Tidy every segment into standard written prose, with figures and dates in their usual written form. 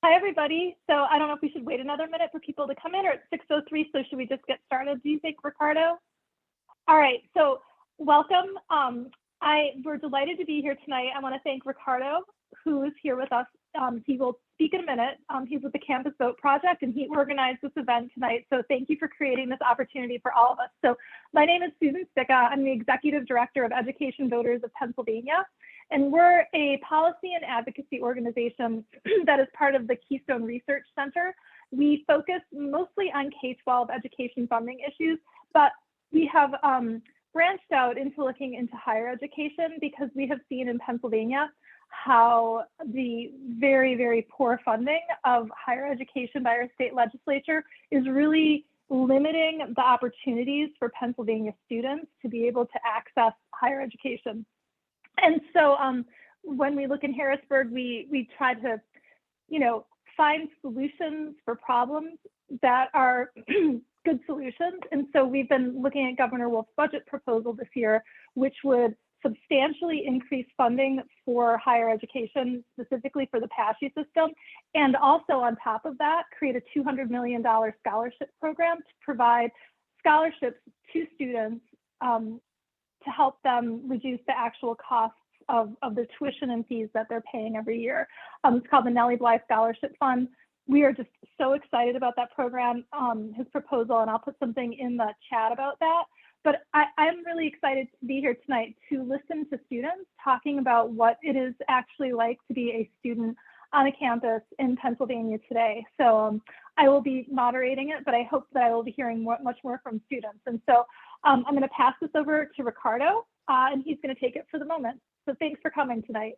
Hi, everybody. So I don't know if we should wait another minute for people to come in, or it's 6:03, so should we just get started, do you think, Ricardo? All right, so welcome. We're delighted to be here tonight. I want to thank Ricardo, who is here with us. He will speak in a minute. He's with the Campus Vote Project, and he organized this event tonight. So thank you for creating this opportunity for all of us. So my name is Susan Spica. I'm the Executive Director of Education Voters of Pennsylvania. And we're a policy and advocacy organization that is part of the Keystone Research Center. We focus mostly on K-12 education funding issues, but we have branched out into looking into higher education because we have seen in Pennsylvania how the very, very poor funding of higher education by our state legislature is really limiting the opportunities for Pennsylvania students to be able to access higher education. And so when we look in Harrisburg, we try to, find solutions for problems that are good solutions. And so we've been looking at Governor Wolf's budget proposal this year, which would substantially increase funding for higher education, specifically for the PASSHE system. And also on top of that, create a $200 million scholarship program to provide scholarships to students to help them reduce the actual costs of the tuition and fees that they're paying every year. It's called the Nelly Bly Scholarship Fund. We are just so excited about that program, his proposal, and I'll put something in the chat about that. But I'm really excited to be here tonight to listen to students talking about what it is actually like to be a student on a campus in Pennsylvania today. So I will be moderating it, but I hope that I will be hearing much more from students. And so I'm going to pass this over to Ricardo, and he's going to take it for the moment. So thanks for coming tonight.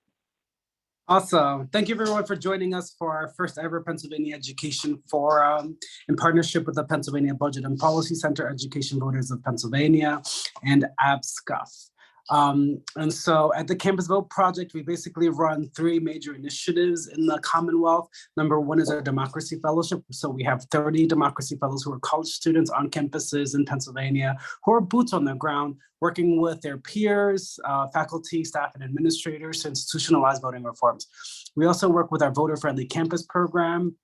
Awesome. Thank you everyone for joining us for our first ever Pennsylvania Education Forum in partnership with the Pennsylvania Budget and Policy Center, Education Voters of Pennsylvania, and APSCUF. And so at the Campus Vote Project, we basically run three major initiatives in the Commonwealth. Number one is our Democracy Fellowship. So we have 30 Democracy Fellows who are college students on campuses in Pennsylvania who are boots on the ground, working with their peers, faculty, staff, and administrators to institutionalize voting reforms. We also work with our voter-friendly campus program,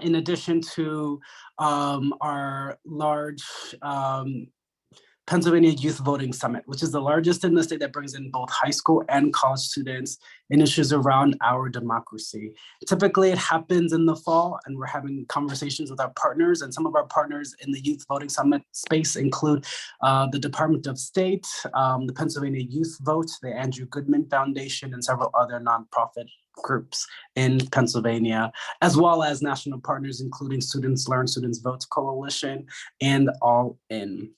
in addition to our large Pennsylvania Youth Voting Summit, which is the largest in the state that brings in both high school and college students in issues around our democracy. Typically, it happens in the fall, and we're having conversations with our partners, and some of our partners in the Youth Voting Summit space include the Department of State, the Pennsylvania Youth Vote, the Andrew Goodman Foundation, and several other nonprofit groups in Pennsylvania, as well as national partners, including Students Learn, Students Vote Coalition, and All In.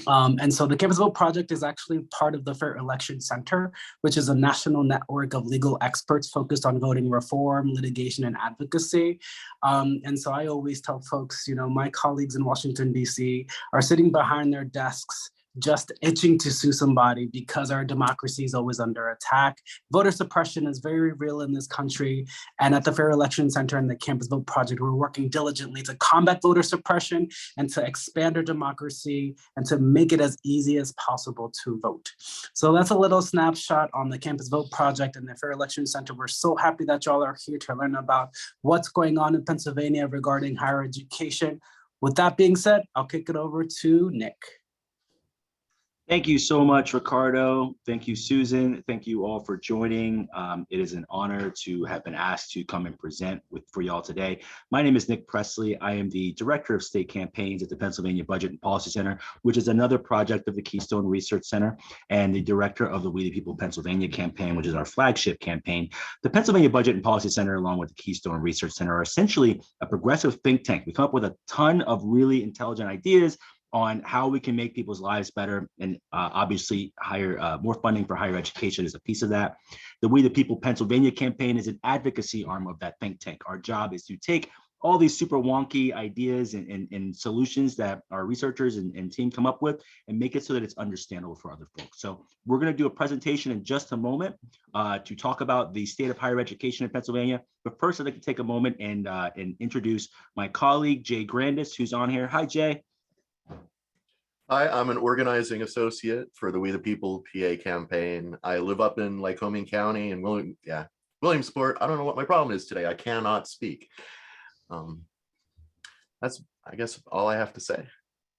And so the Campus Vote Project is actually part of the Fair Election Center, which is a national network of legal experts focused on voting reform, litigation, and advocacy. And so I always tell folks, my colleagues in Washington, D.C. are sitting behind their desks just itching to sue somebody because our democracy is always under attack. Voter suppression is very real in this country. And at the Fair Election Center and the Campus Vote Project, we're working diligently to combat voter suppression and to expand our democracy and to make it as easy as possible to vote. So that's a little snapshot on the Campus Vote Project and the Fair Election Center. We're so happy that y'all are here to learn about what's going on in Pennsylvania regarding higher education. With that being said, I'll kick it over to Nick. Thank you so much, Ricardo. Thank you, Susan. Thank you all for joining. It is an honor to have been asked to come and present for y'all today. My name is Nick Presley. I am the Director of State Campaigns at the Pennsylvania Budget and Policy Center, which is another project of the Keystone Research Center, and the Director of the We the People Pennsylvania campaign, which is our flagship campaign. The Pennsylvania Budget and Policy Center, along with the Keystone Research Center, are essentially a progressive think tank. We come up with a ton of really intelligent ideas on how we can make people's lives better, and obviously more funding for higher education is a piece of that. The We the People Pennsylvania campaign is an advocacy arm of that think tank. Our job is to take all these super wonky ideas and solutions that our researchers and team come up with and make it so that it's understandable for other folks. So we're going to do a presentation in just a moment to talk about the state of higher education in Pennsylvania. But first, I'd like to take a moment and introduce my colleague, Jay Grandis, who's on here. Hi, Jay. Hi, I'm an organizing associate for the We the People PA campaign. I live up in Lycoming County and Williamsport. I don't know what my problem is today. I cannot speak. That's, I guess, all I have to say.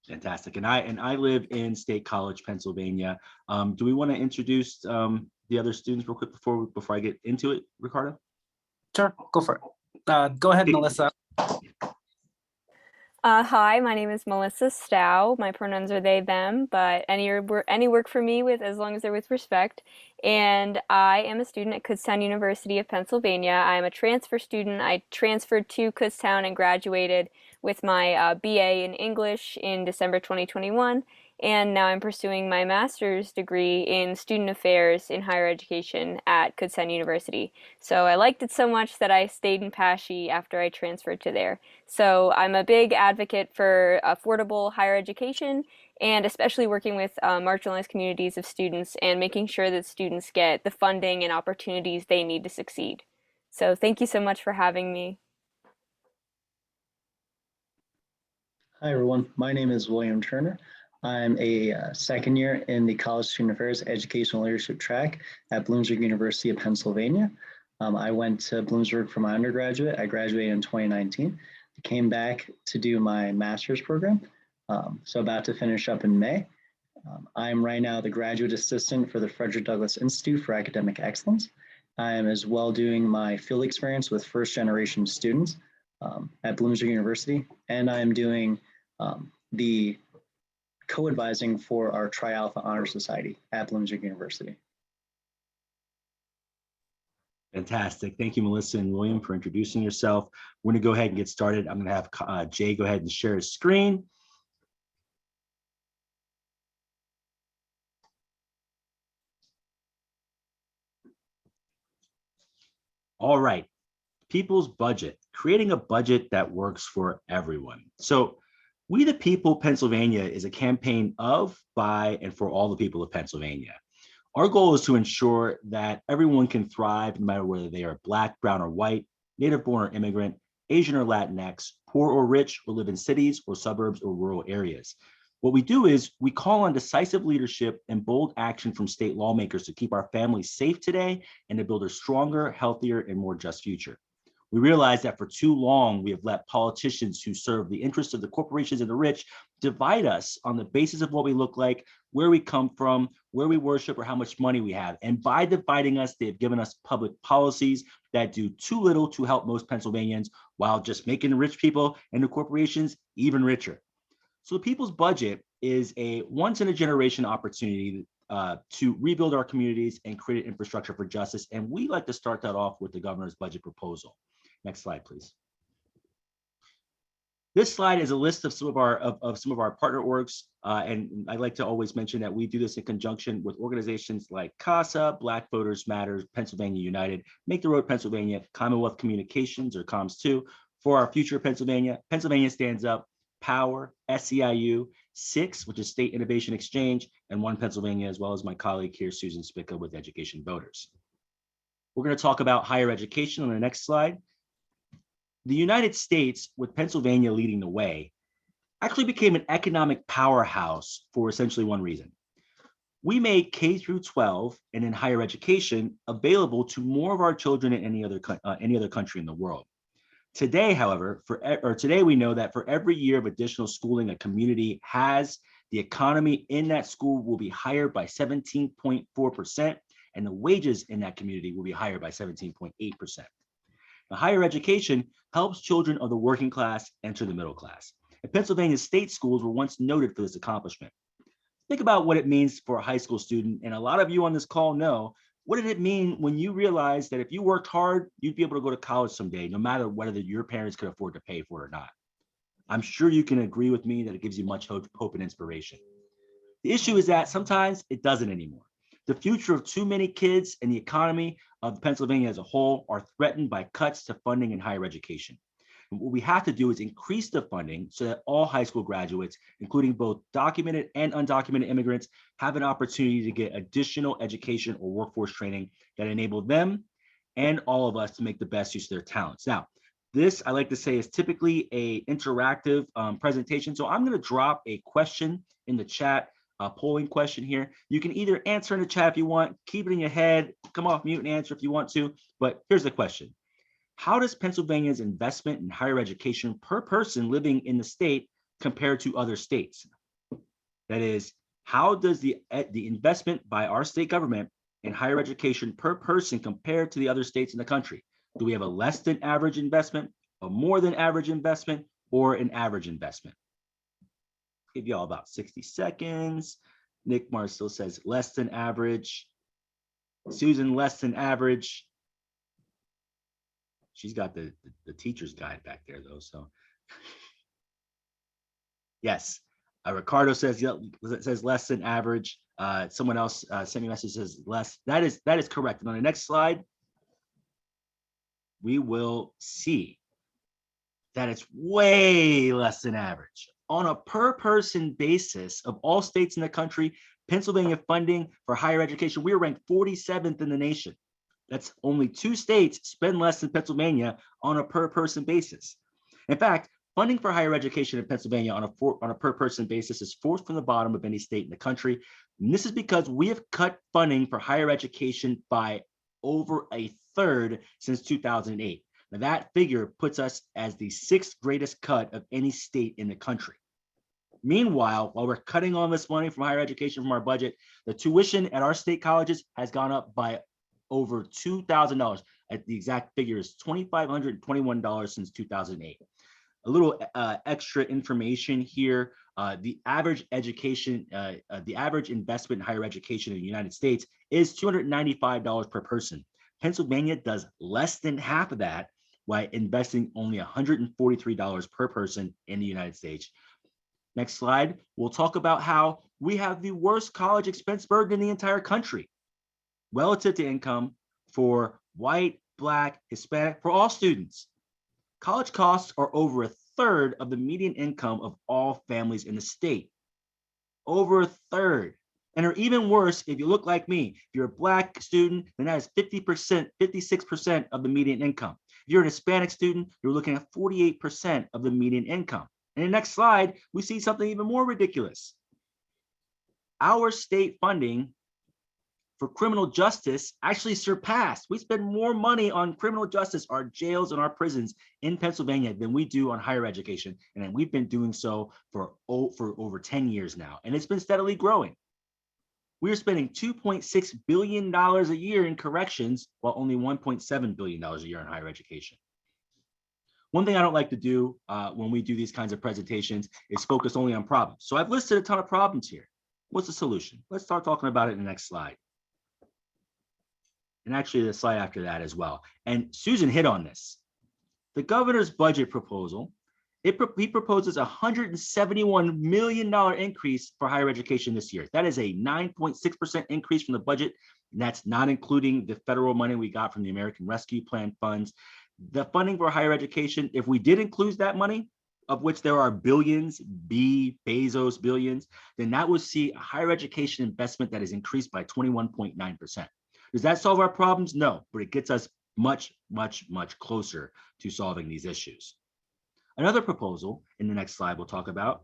Fantastic. And I live in State College, Pennsylvania. Do we want to introduce the other students real quick before I get into it, Ricardo? Sure, go for it. Go ahead, Melissa. Hi, my name is Melissa Stow. My pronouns are they, them, but any work for me with as long as they're with respect. And I am a student at Kutztown University of Pennsylvania. I'm a transfer student. I transferred to Kutztown and graduated with my BA in English in December 2021. And now I'm pursuing my master's degree in student affairs in higher education at Kutztown University. So I liked it so much that I stayed in PASSHE after I transferred to there. So I'm a big advocate for affordable higher education and especially working with marginalized communities of students and making sure that students get the funding and opportunities they need to succeed. So thank you so much for having me. Hi, everyone. My name is William Turner. I'm a second year in the College Student Affairs Educational Leadership track at Bloomsburg University of Pennsylvania. I went to Bloomsburg for my undergraduate. I graduated in 2019. I came back to do my master's program, so about to finish up in May. I'm right now the graduate assistant for the Frederick Douglass Institute for Academic Excellence. I am as well doing my field experience with first generation students at Bloomsburg University, and I am doing the co-advising for our Tri Alpha Honor Society at Bloomsburg University. Fantastic. Thank you, Melissa and William, for introducing yourself. We're going to go ahead and get started. I'm going to have Jay go ahead and share his screen. All right. People's budget, creating a budget that works for everyone. So We the People Pennsylvania is a campaign of, by, and for all the people of Pennsylvania. Our goal is to ensure that everyone can thrive no matter whether they are Black, brown, or white, native born or immigrant, Asian or Latinx, poor or rich, or live in cities or suburbs or rural areas. What we do is we call on decisive leadership and bold action from state lawmakers to keep our families safe today and to build a stronger, healthier, and more just future. We realize that for too long, we have let politicians who serve the interests of the corporations and the rich divide us on the basis of what we look like, where we come from, where we worship, or how much money we have. And by dividing us, they've given us public policies that do too little to help most Pennsylvanians while just making the rich people and the corporations even richer. So the People's Budget is a once-in-a-generation opportunity to rebuild our communities and create an infrastructure for justice. And we like to start that off with the governor's budget proposal. Next slide, please. This slide is a list of some of our partner orgs, and I like to always mention that we do this in conjunction with organizations like CASA, Black Voters Matters, Pennsylvania United, Make the Road Pennsylvania, Commonwealth Communications, or COMS2, For Our Future Pennsylvania, Pennsylvania Stands Up, Power, SEIU, 6, which is State Innovation Exchange, and One Pennsylvania, as well as my colleague here, Susan Spica, with Education Voters. We're going to talk about higher education on the next slide. The United States, with Pennsylvania leading the way, actually became an economic powerhouse for essentially one reason. We made K through 12 and in higher education available to more of our children than any other country in the world. Today, however, today we know that for every year of additional schooling a community has, the economy in that school will be higher by 17.4%, and the wages in that community will be higher by 17.8%. Now, higher education helps children of the working class enter the middle class. And Pennsylvania state schools were once noted for this accomplishment. Think about what it means for a high school student, and a lot of you on this call know, what did it mean when you realized that if you worked hard, you'd be able to go to college someday, no matter whether your parents could afford to pay for it or not? I'm sure you can agree with me that it gives you much hope and inspiration. The issue is that sometimes it doesn't anymore. The future of too many kids and the economy of Pennsylvania as a whole are threatened by cuts to funding in higher education. And what we have to do is increase the funding so that all high school graduates, including both documented and undocumented immigrants, have an opportunity to get additional education or workforce training that enable them and all of us to make the best use of their talents. Now, this, I like to say, is typically a interactive presentation. So I'm going to drop a question in the chat, a polling question here. You can either answer in the chat if you want, keep it in your head, come off mute and answer if you want to. But here's the question. How does Pennsylvania's investment in higher education per person living in the state compare to other states? That is, how does the investment by our state government in higher education per person compare to the other states in the country? Do we have a less than average investment, a more than average investment, or an average investment? Give you all about 60 seconds. Nick Marcel says less than average. Susan, less than average. She's got the teacher's guide back there though, so. Yes, Ricardo says less than average. Someone else sent me a message says less. That is correct. And on the next slide, we will see that it's way less than average. On a per person basis of all states in the country, Pennsylvania funding for higher education, we are ranked 47th in the nation. That's only 2 states spend less than Pennsylvania on a per person basis. In fact, funding for higher education in Pennsylvania on a per person basis is 4th from the bottom of any state in the country. And this is because we have cut funding for higher education by over a third since 2008. Now that figure puts us as the 6th greatest cut of any state in the country. Meanwhile, while we're cutting all this money from higher education from our budget, the tuition at our state colleges has gone up by over $2,000. The exact figure is $2,521 since 2008. A little extra information here. The average education, the average investment in higher education in the United States is $295 per person. Pennsylvania does less than half of that while investing only $143 per person in the United States. Next slide, we'll talk about how we have the worst college expense burden in the entire country relative to income for white, Black, Hispanic, for all students. College costs are over a third of the median income of all families in the state. Over a third. And are even worse if you look like me. If you're a Black student, then that is 50%, 56% of the median income. If you're an Hispanic student, you're looking at 48% of the median income. And in the next slide, we see something even more ridiculous. Our state funding for criminal justice actually surpassed. We spend more money on criminal justice, our jails and our prisons in Pennsylvania than we do on higher education. And we've been doing so for over 10 years now. And it's been steadily growing. We're spending $2.6 billion a year in corrections, while only $1.7 billion a year on higher education. One thing I don't like to do when we do these kinds of presentations is focus only on problems. So I've listed a ton of problems here. What's the solution? Let's start talking about it in the next slide. And actually the slide after that as well. And Susan hit on this. The governor's budget proposal, he proposes a $171 million increase for higher education this year. That is a 9.6% increase from the budget. And that's not including the federal money we got from the American Rescue Plan funds. The funding for higher education, if we did include that money, of which there are billions, Bezos billions, then that would see a higher education investment that is increased by 21.9%. Does that solve our problems? No, but it gets us much, much, much closer to solving these issues. Another proposal in the next slide we'll talk about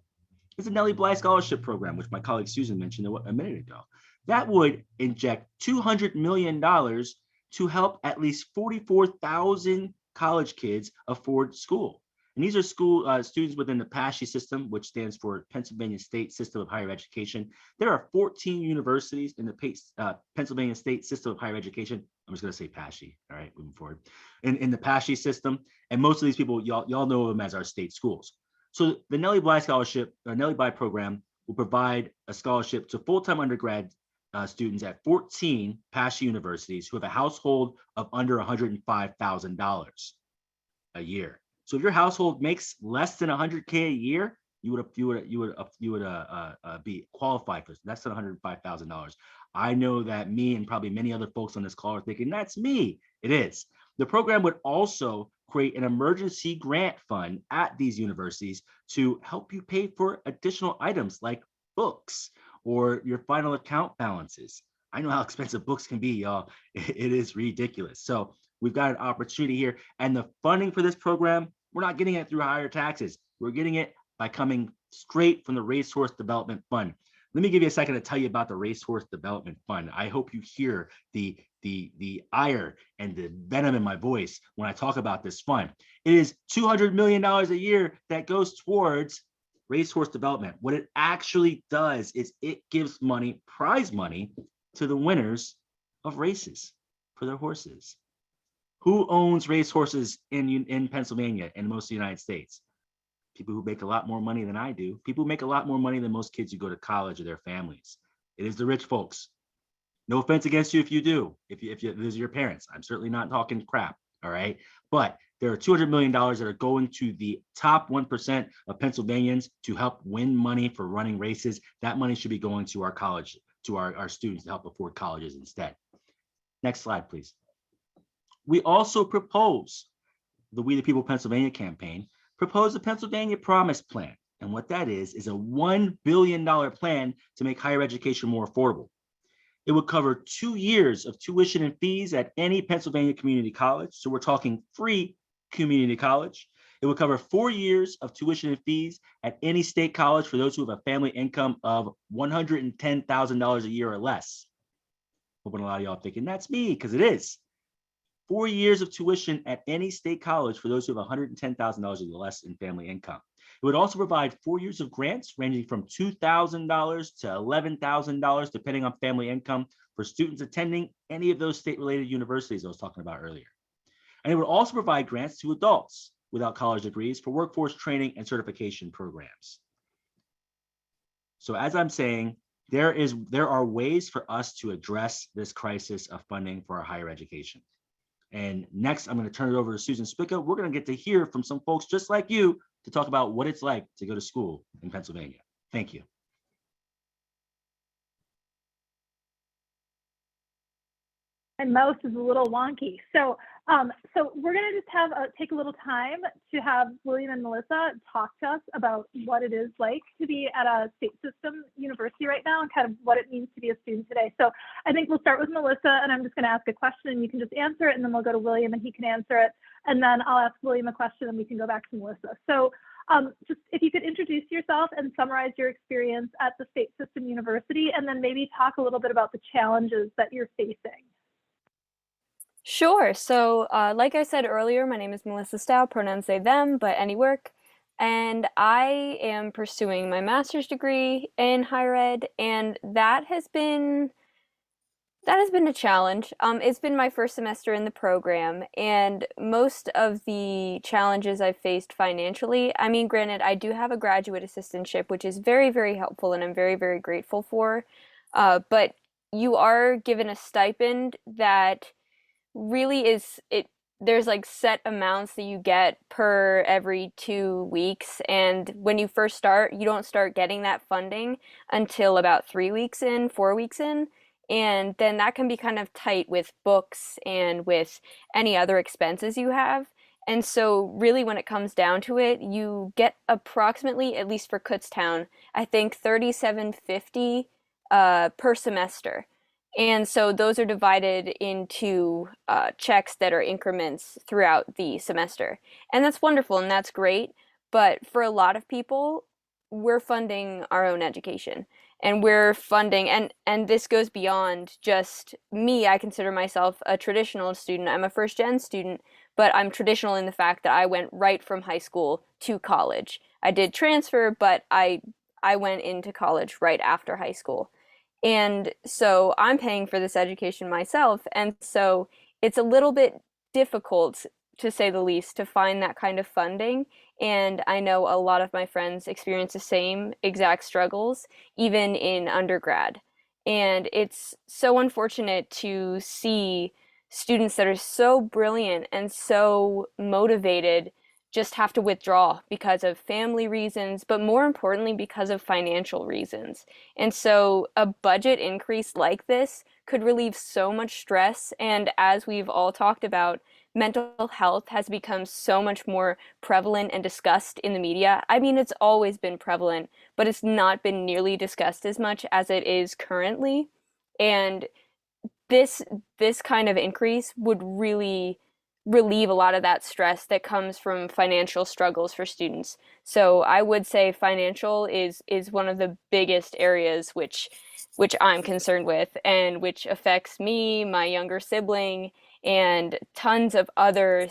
is the Nelly Bly Scholarship Program, which my colleague Susan mentioned a minute ago. That would inject $200 million to help at least 44,000 college kids afford school. And these are students within the PASSHE system, which stands for Pennsylvania State System of Higher Education. There are 14 universities in the Pennsylvania State System of Higher Education. I'm just going to say PASSHE. All right, moving forward. In the PASSHE system, and most of these people, y'all know them as our state schools. So the Nelly Bly Scholarship, or Nelly Bly program, will provide a scholarship to full-time undergrad students at 14 PASSHE universities who have a household of under $105,000 a year. So if your household makes less than $100K a year, you would be qualified for less than $105,000. I know that me and probably many other folks on this call are thinking, that's me. It is. The program would also create an emergency grant fund at these universities to help you pay for additional items like books or your final account balances. I know how expensive books can be, y'all. It is ridiculous. So we've got an opportunity here, and the funding for this program, we're not getting it through higher taxes. We're getting it by coming straight from the Racehorse Development Fund. Let me give you a second to tell you about the Racehorse Development Fund. I hope you hear the ire and the venom in my voice when I talk about this fund. It is $200 million a year that goes towards racehorse development. What it actually does is it gives money, prize money, to the winners of races for their horses. Who owns racehorses in Pennsylvania and most of the United States? People who make a lot more money than I do. People who make a lot more money than most kids who go to college or their families. It is the rich folks. No offense against you if you do, if those are your parents. I'm certainly not talking crap, all right? But there are $200 million that are going to the top 1% of Pennsylvanians to help win money for running races. That money should be going to our college, to our students to help afford colleges instead. Next slide, please. We also propose, the We the People Pennsylvania campaign, proposed the Pennsylvania Promise Plan. And what that is a $1 billion plan to make higher education more affordable. It would cover 2 years of tuition and fees at any Pennsylvania community college. So we're talking free community college. It would cover 4 years of tuition and fees at any state college for those who have a family income of $110,000 a year or less. Hoping a lot of y'all thinking that's me, because it is. 4 years of tuition at any state college for those who have $110,000 or less in family income. It would also provide 4 years of grants ranging from $2,000 to $11,000, depending on family income, for students attending any of those state-related universities I was talking about earlier. And it would also provide grants to adults without college degrees for workforce training and certification programs. So as I'm saying, there are ways for us to address this crisis of funding for our higher education. And next, I'm going to turn it over to Susan Spica. We're going to get to hear from some folks just like you to talk about what it's like to go to school in Pennsylvania. Thank you. My mouse is a little wonky. So we're going to just take a little time to have William and Melissa talk to us about what it is like to be at a state system university right now and kind of what it means to be a student today. So I think we'll start with Melissa, and I'm just going to ask a question and you can just answer it, and then we'll go to William and he can answer it. And then I'll ask William a question and we can go back to Melissa. So just if you could introduce yourself and summarize your experience at the state system university, and then maybe talk a little bit about the challenges that you're facing. Sure. So, like I said earlier, my name is Melissa Stow, pronouns they, them, but any work. And I am pursuing my master's degree in higher ed, and that has been a challenge. It's been my first semester in the program, and most of the challenges I've faced financially, I mean, granted, I do have a graduate assistantship, which is very, very helpful, and I'm very, very grateful for. But you are given a stipend that really there's like set amounts that you get per every 2 weeks, and when you first start, you don't start getting that funding until about 3 weeks in, 4 weeks in, and then that can be kind of tight with books and with any other expenses you have. And so really when it comes down to it, you get approximately, at least for Kutztown, I think $37.50 per semester. And so those are divided into checks that are increments throughout the semester. And that's wonderful and that's great. But for a lot of people, we're funding our own education. And we're funding, and this goes beyond just me. I consider myself a traditional student. I'm a first-gen student, but I'm traditional in the fact that I went right from high school to college. I did transfer, but I went into college right after high school. And so I'm paying for this education myself. And so it's a little bit difficult, to say the least, to find that kind of funding. And I know a lot of my friends experience the same exact struggles, even in undergrad. And it's so unfortunate to see students that are so brilliant and so motivated just have to withdraw because of family reasons, but more importantly, because of financial reasons. And so a budget increase like this could relieve so much stress. And as we've all talked about, mental health has become so much more prevalent and discussed in the media. I mean, it's always been prevalent, but it's not been nearly discussed as much as it is currently. And this kind of increase would really relieve a lot of that stress that comes from financial struggles for students. So I would say financial is one of the biggest areas which I'm concerned with and which affects me, my younger sibling, and tons of other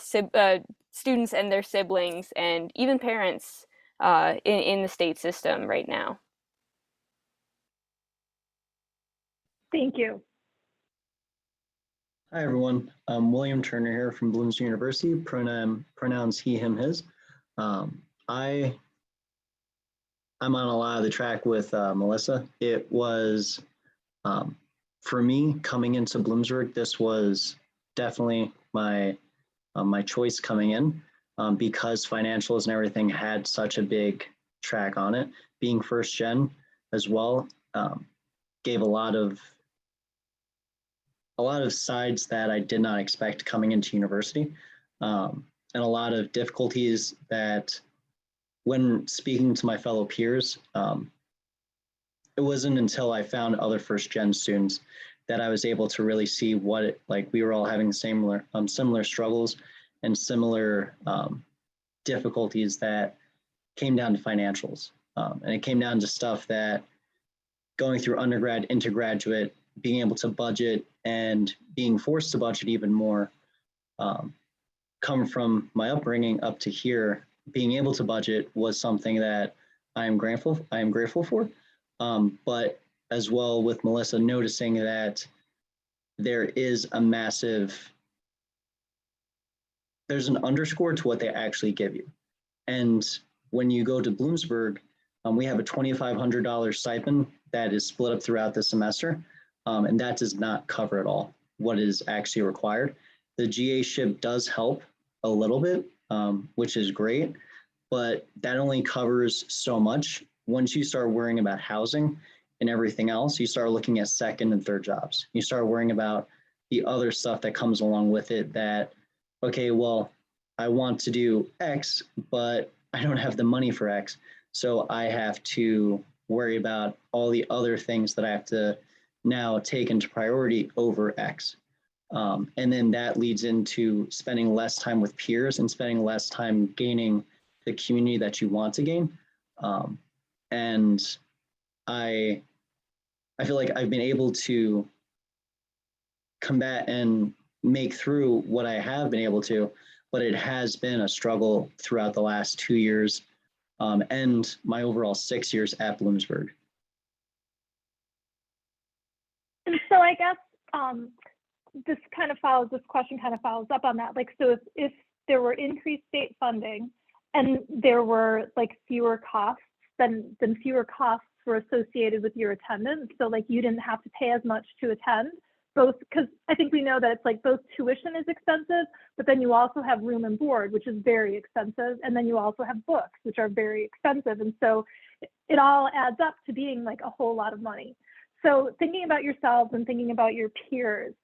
students and their siblings, and even parents in the state system right now. Thank you. Hi, everyone. I'm William Turner here from Bloomsburg University, pronouns he, him, his. I'm on a lot of the track with Melissa. It was, for me, coming into Bloomsburg, this was definitely my choice coming in because financials and everything had such a big track on it. Being first gen as well gave a lot of sides that I did not expect coming into university, and a lot of difficulties that when speaking to my fellow peers, it wasn't until I found other first gen students that I was able to really see what we were all having similar struggles and similar difficulties that came down to financials. And it came down to stuff that going through undergrad into graduate, being able to budget and being forced to budget even more, come from my upbringing up to here, being able to budget was something that I am grateful for. But as well with Melissa noticing that there is there's an underscore to what they actually give you. And when you go to Bloomsburg, we have a $2,500 stipend that is split up throughout the semester. And that does not cover at all what is actually required. The GA-ship does help a little bit, which is great, but that only covers so much. Once you start worrying about housing and everything else, you start looking at second and third jobs. You start worrying about the other stuff that comes along with it that, okay, well, I want to do X, but I don't have the money for X. So I have to worry about all the other things that I have to now take into priority over X. And then that leads into spending less time with peers and spending less time gaining the community that you want to gain. And I feel like I've been able to combat and make through what I have been able to, but it has been a struggle throughout the last 2 years and my overall 6 years at Bloomsburg. And so I guess this question kind of follows up on that. So if there were increased state funding and there were fewer costs, then fewer costs were associated with your attendance. So you didn't have to pay as much to attend, both because I think we know that it's both tuition is expensive, but then you also have room and board, which is very expensive. And then you also have books, which are very expensive. And so it all adds up to being a whole lot of money. So thinking about yourselves and thinking about your peers,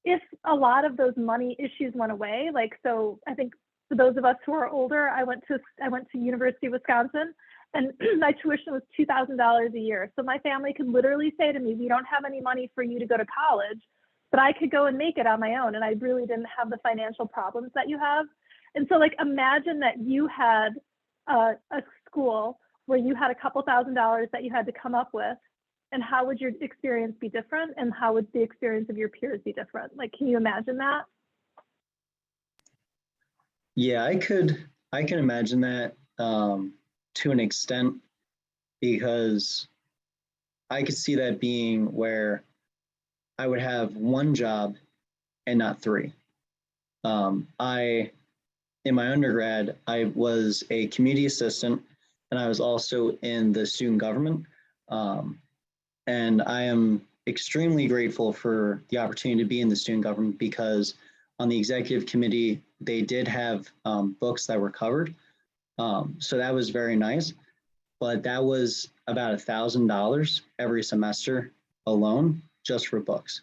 if a lot of those money issues went away, so I think for those of us who are older, I went to University of Wisconsin, and my tuition was $2,000 a year. So my family could literally say to me, we don't have any money for you to go to college, but I could go and make it on my own. And I really didn't have the financial problems that you have. And so imagine that you had a school where you had a couple $1,000s that you had to come up with. And how would your experience be different? And how would the experience of your peers be different? Can you imagine that? Yeah, I can imagine that to an extent, because I could see that being where I would have one job and not three. In my undergrad, I was a community assistant and I was also in the student government. And I am extremely grateful for the opportunity to be in the student government because on the executive committee, they did have books that were covered. So that was very nice, but that was about $1,000 every semester alone just for books.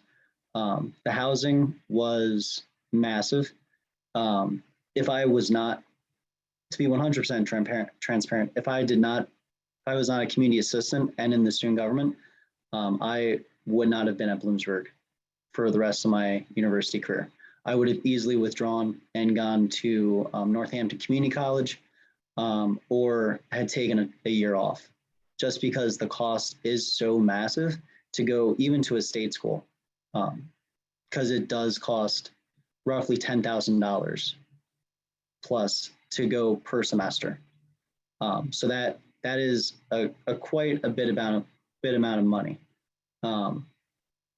The housing was massive. If I was not, to be 100% transparent, if I was not a community assistant and in the student government, I would not have been at Bloomsburg for the rest of my university career. I would have easily withdrawn and gone to Northampton Community College, or had taken a year off, just because the cost is so massive to go even to a state school, because it does cost roughly $10,000 plus to go per semester. So that is a quite a bit amount of money, and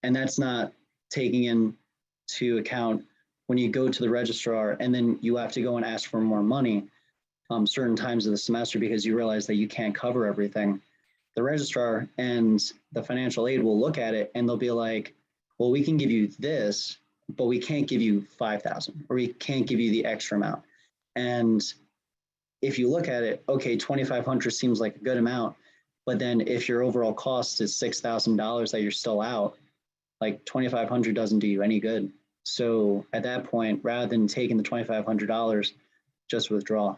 that's not taking into account when you go to the registrar and then you have to go and ask for more money certain times of the semester because you realize that you can't cover everything. The registrar and the financial aid will look at it and they'll be like, well, we can give you this, but we can't give you 5,000, or we can't give you the extra amount. And if you look at it, okay, 2,500 seems like a good amount, but then if your overall cost is $6,000 that you're still out, like 2,500 doesn't do you any good. So at that point, rather than taking the $2,500, just withdraw.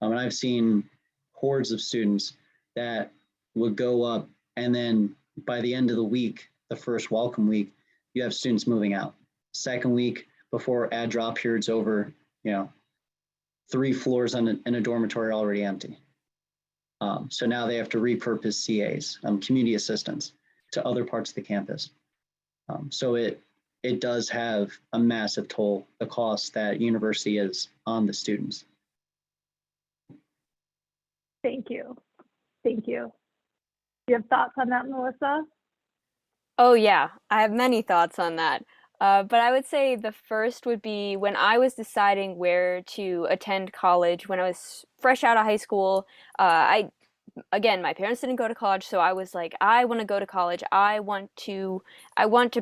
And I've seen hordes of students that would go up, and then by the end of the week, the first welcome week, you have students moving out. Second week, before add drop period's over, 3 floors in a dormitory already empty. So now they have to repurpose CAs, community assistants, to other parts of the campus. So it does have a massive toll, the cost that university is on the students. Thank you. Thank you. Do you have thoughts on that, Melissa? Oh yeah, I have many thoughts on that. But I would say the first would be when I was deciding where to attend college, when I was fresh out of high school. Again, my parents didn't go to college, so I was like, I want to go to college. I want to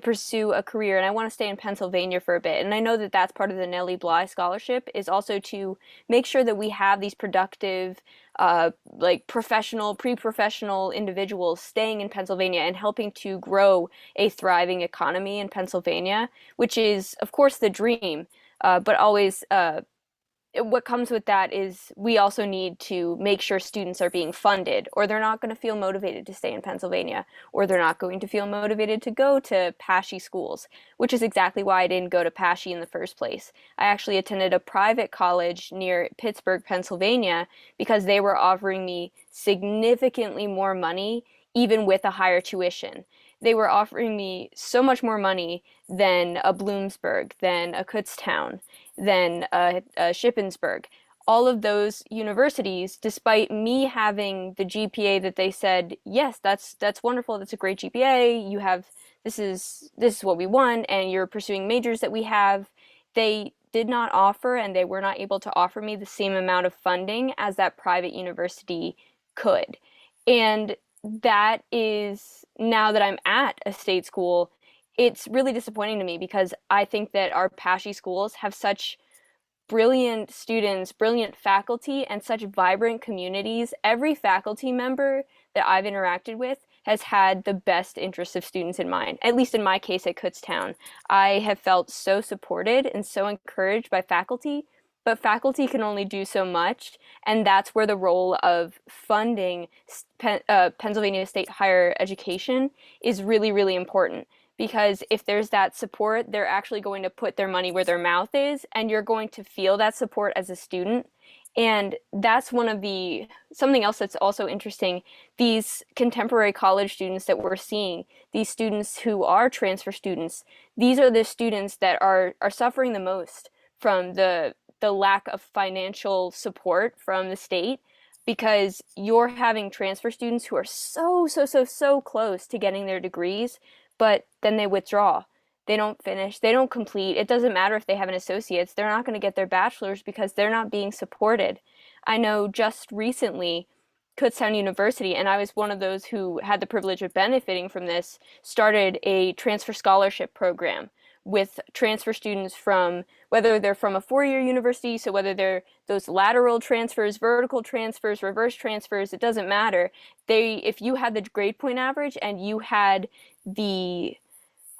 pursue a career, and I want to stay in Pennsylvania for a bit. And I know that that's part of the Nelly Bly Scholarship, is also to make sure that we have these productive, like pre-professional individuals staying in Pennsylvania and helping to grow a thriving economy in Pennsylvania, which is, of course, the dream, but always what comes with that is we also need to make sure students are being funded, or they're not going to feel motivated to stay in Pennsylvania, or they're not going to feel motivated to go to PASSHE schools, which is exactly why I didn't go to PASSHE in the first place. I actually attended a private college near Pittsburgh, Pennsylvania, because they were offering me significantly more money, even with a higher tuition. They were offering me so much more money than a Bloomsburg, than a Kutztown, than a Shippensburg. All of those universities, despite me having the GPA that they said, yes, that's wonderful, that's a great GPA, you have, this is what we want, and you're pursuing majors that we have, they did not offer, and they were not able to offer me the same amount of funding as that private university could. And that is, now that I'm at a state school, it's really disappointing to me, because I think that our PASSHE schools have such brilliant students, brilliant faculty, and such vibrant communities. Every faculty member that I've interacted with has had the best interests of students in mind, at least in my case at Kutztown. I have felt so supported and so encouraged by faculty, but faculty can only do so much, and that's where the role of funding Pennsylvania State higher education is really, really important. Because if there's that support, they're actually going to put their money where their mouth is, and you're going to feel that support as a student. And that's something else that's also interesting. These contemporary college students that we're seeing, these students who are transfer students, these are the students that are suffering the most from the lack of financial support from the state, because you're having transfer students who are so close to getting their degrees, but then they withdraw. They don't finish, they don't complete. It doesn't matter if they have an associate's, they're not going to get their bachelor's because they're not being supported. I know just recently, Kutztown University, and I was one of those who had the privilege of benefiting from this, started a transfer scholarship program with transfer students from, whether they're from a four-year university, so whether they're those lateral transfers, vertical transfers, reverse transfers, it doesn't matter. If you had the grade point average and you had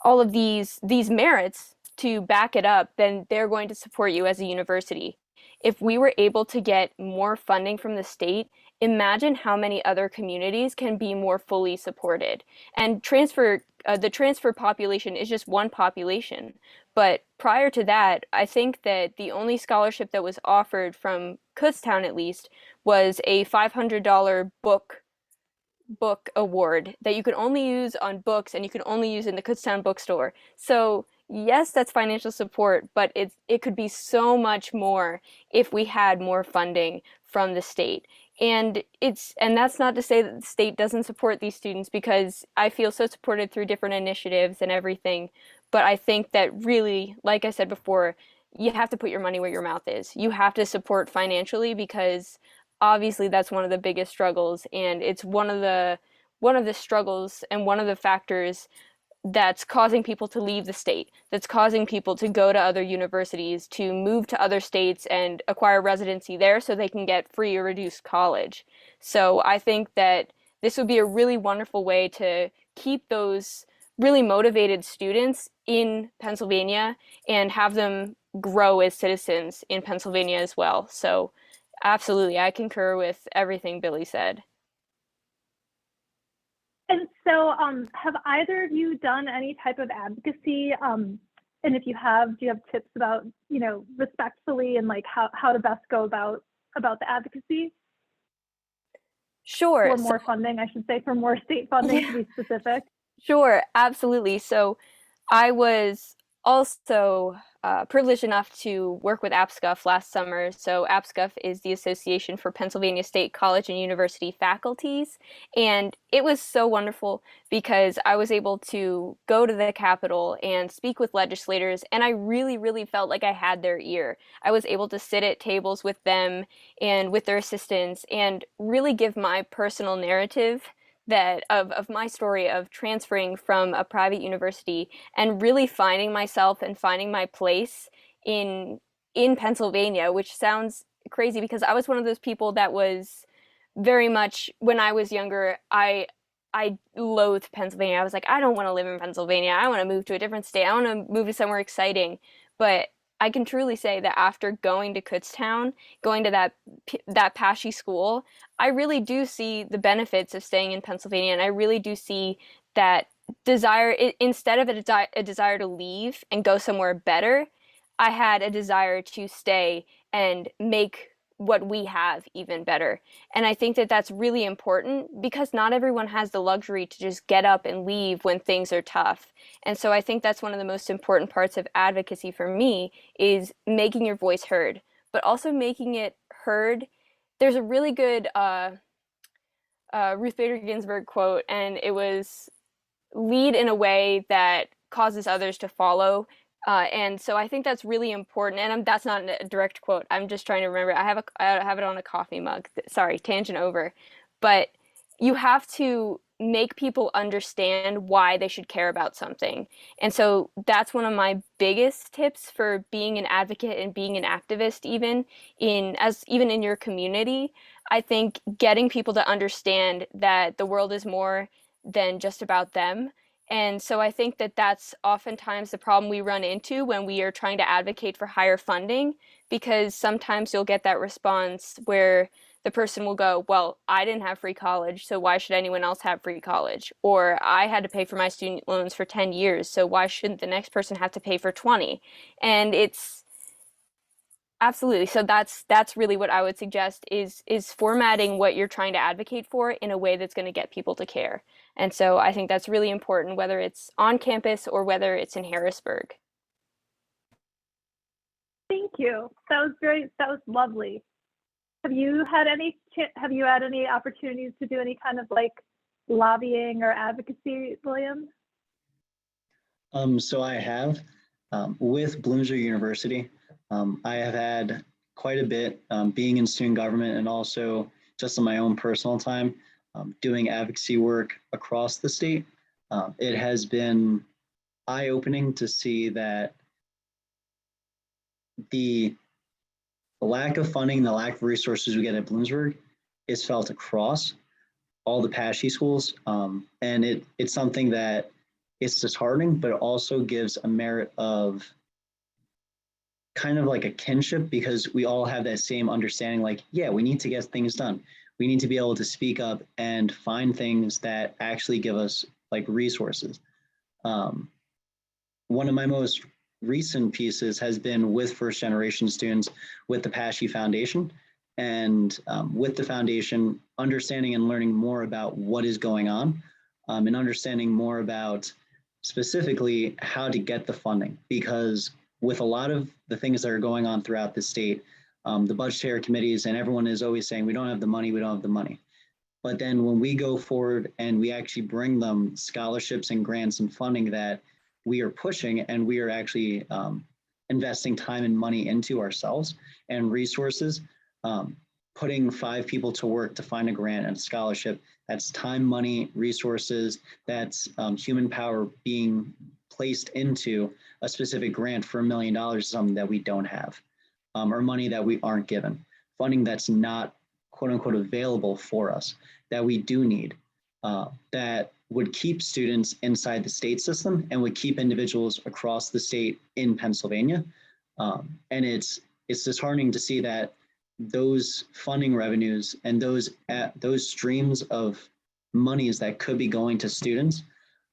all of these merits to back it up, then they're going to support you as a university. If we were able to get more funding from the state, imagine how many other communities can be more fully supported. And the transfer population is just one population. But prior to that, I think that the only scholarship that was offered from Kutztown, at least, was a $500 book award that you could only use on books and you could only use in the Kutztown bookstore. So yes, that's financial support, but it could be so much more if we had more funding from the state. And that's not to say that the state doesn't support these students, because I feel so supported through different initiatives and everything. But I think that really, like I said before, you have to put your money where your mouth is. You have to support financially, because obviously that's one of the biggest struggles, and it's one of the struggles and one of the factors that's causing people to leave the state, that's causing people to go to other universities, to move to other states and acquire residency there so they can get free or reduced college. So I think that this would be a really wonderful way to keep those really motivated students in Pennsylvania and have them grow as citizens in Pennsylvania as well. So absolutely, I concur with everything Billy said. And so have either of you done any type of advocacy? And if you have, do you have tips about, respectfully and like how to best go about the advocacy? Sure. For more funding, I should say, for more state funding, to be specific. Sure, absolutely. So I was also privileged enough to work with APSCUF last summer. So APSCUF is the Association for Pennsylvania State College and University Faculties. And it was so wonderful because I was able to go to the Capitol and speak with legislators, and I really, really felt like I had their ear. I was able to sit at tables with them and with their assistants and really give my personal narrative of my story of transferring from a private university and really finding myself and finding my place in Pennsylvania, which sounds crazy because I was one of those people that was very much, when I was younger, I loathed Pennsylvania. I was like, I don't want to live in Pennsylvania. I want to move to a different state. I want to move to somewhere exciting. But I can truly say that after going to Kutztown, going to that PASSHE school, I really do see the benefits of staying in Pennsylvania, and I really do see that desire. Instead of a desire to leave and go somewhere better, I had a desire to stay and make what we have even better. And I think that that's really important because not everyone has the luxury to just get up and leave when things are tough. And so I think that's one of the most important parts of advocacy for me is making your voice heard, but also making it heard. There's a really good Ruth Bader Ginsburg quote, and it was, lead in a way that causes others to follow. And so I think that's really important. And that's not a direct quote. I'm just trying to remember. I have it on a coffee mug. Sorry, tangent over. But you have to make people understand why they should care about something. And so that's one of my biggest tips for being an advocate and being an activist, even in your community. I think getting people to understand that the world is more than just about them. And so I think that that's oftentimes the problem we run into when we are trying to advocate for higher funding, because sometimes you'll get that response where the person will go, well, I didn't have free college, so why should anyone else have free college? Or I had to pay for my student loans for 10 years, so why shouldn't the next person have to pay for 20? And it's absolutely. So that's really what I would suggest is formatting what you're trying to advocate for in a way that's going to get people to care. And so I think that's really important, whether it's on campus or whether it's in Harrisburg. Thank you. That was lovely. Have you had any opportunities to do any kind of like lobbying or advocacy, William? So I have with Bloomsburg University. I have had quite a bit being in student government and also just in my own personal time doing advocacy work across the state. It has been eye-opening to see that the lack of funding, the lack of resources we get at Bloomsburg is felt across all the PASSHE schools. And it's something that it's disheartening, but it also gives a merit of kind of like a kinship because we all have that same understanding, like, yeah, we need to get things done. We need to be able to speak up and find things that actually give us like resources. One of my most recent pieces has been with first generation students with the PASSHE Foundation. And with the foundation, understanding and learning more about what is going on and understanding more about specifically how to get the funding. Because with a lot of the things that are going on throughout the state, the budgetary committees and everyone is always saying, we don't have the money, we don't have the money. But then when we go forward and we actually bring them scholarships and grants and funding that we are pushing and we are actually investing time and money into ourselves and resources, putting 5 people to work to find a grant and a scholarship, that's time, money, resources, that's human power being placed into a specific grant for $1 million, something that we don't have, or money that we aren't given, funding that's not quote unquote available for us, that we do need, that would keep students inside the state system and would keep individuals across the state in Pennsylvania. And it's disheartening to see that those funding revenues and those streams of monies that could be going to students,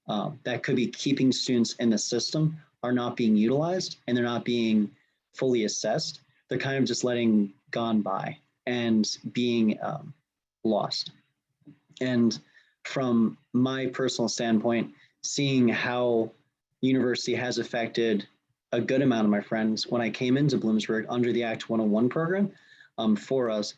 that could be keeping students in the system, are not being utilized and they're not being fully assessed. They're kind of just letting gone by and being lost. And from my personal standpoint, seeing how university has affected a good amount of my friends when I came into Bloomsburg under the Act 101 program for us,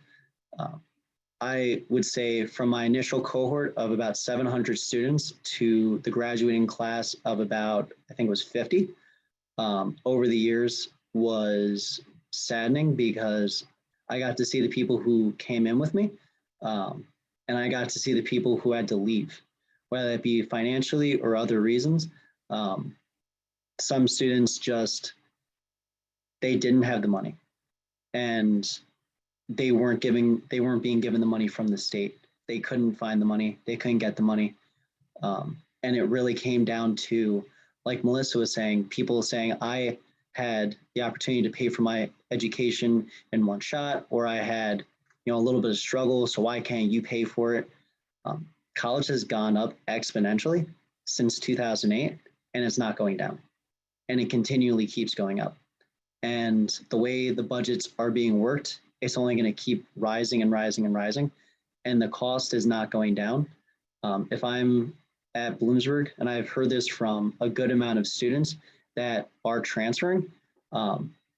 I would say from my initial cohort of about 700 students to the graduating class of about, I think it was 50, over the years was saddening because I got to see the people who came in with me, and I got to see the people who had to leave, whether it be financially or other reasons. Some students just, they didn't have the money and they weren't being given the money from the state. They couldn't find the money, they couldn't get the money. And it really came down to, like Melissa was saying, people saying, I had the opportunity to pay for my education in one shot, or I had, a little bit of struggle, so why can't you pay for it? College has gone up exponentially since 2008, and it's not going down. And it continually keeps going up. And the way the budgets are being worked, it's only going to keep rising and rising and rising. And the cost is not going down. If I'm at Bloomsburg, and I've heard this from a good amount of students that are transferring,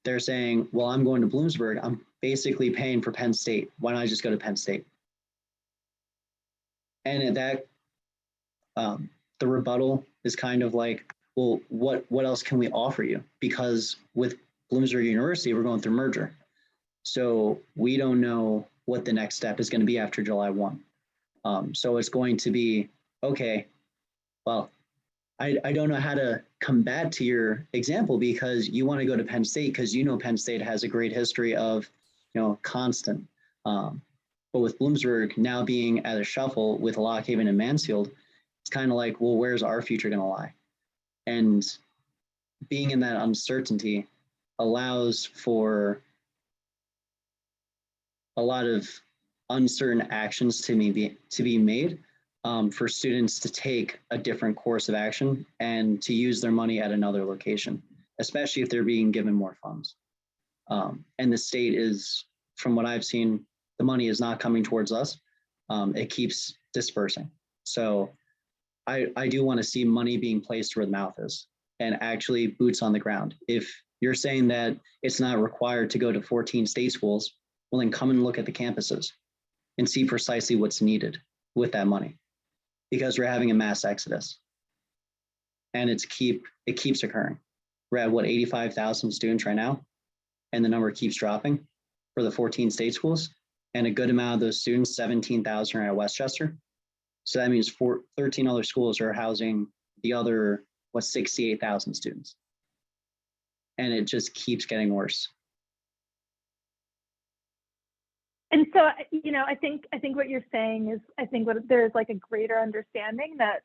they're saying, well, I'm going to Bloomsburg. I'm basically paying for Penn State. Why don't I just go to Penn State? And that, the rebuttal is kind of like, well, what else can we offer you? Because with Bloomsburg University, we're going through merger. So we don't know what the next step is going to be after July 1. So it's going to be, okay, well, I don't know how to combat to your example because you want to go to Penn State because Penn State has a great history of, constant. But with Bloomsburg now being at a shuffle with Lock Haven and Mansfield, it's kind of like, well, where's our future going to lie? And being in that uncertainty allows for a lot of uncertain actions to be made for students to take a different course of action and to use their money at another location, especially if they're being given more funds. And the state is, from what I've seen, the money is not coming towards us. It keeps dispersing. So I do want to see money being placed where the mouth is and actually boots on the ground. If you're saying that it's not required to go to 14 state schools, well, then come and look at the campuses and see precisely what's needed with that money, because we're having a mass exodus and it keeps occurring. We're at what, 85,000 students right now, and the number keeps dropping for the 14 state schools, and a good amount of those students, 17,000, are at Westchester. So that means 13 other schools are housing the other, 68,000 students. And it just keeps getting worse. And so, I think what you're saying is, I think there's like a greater understanding that,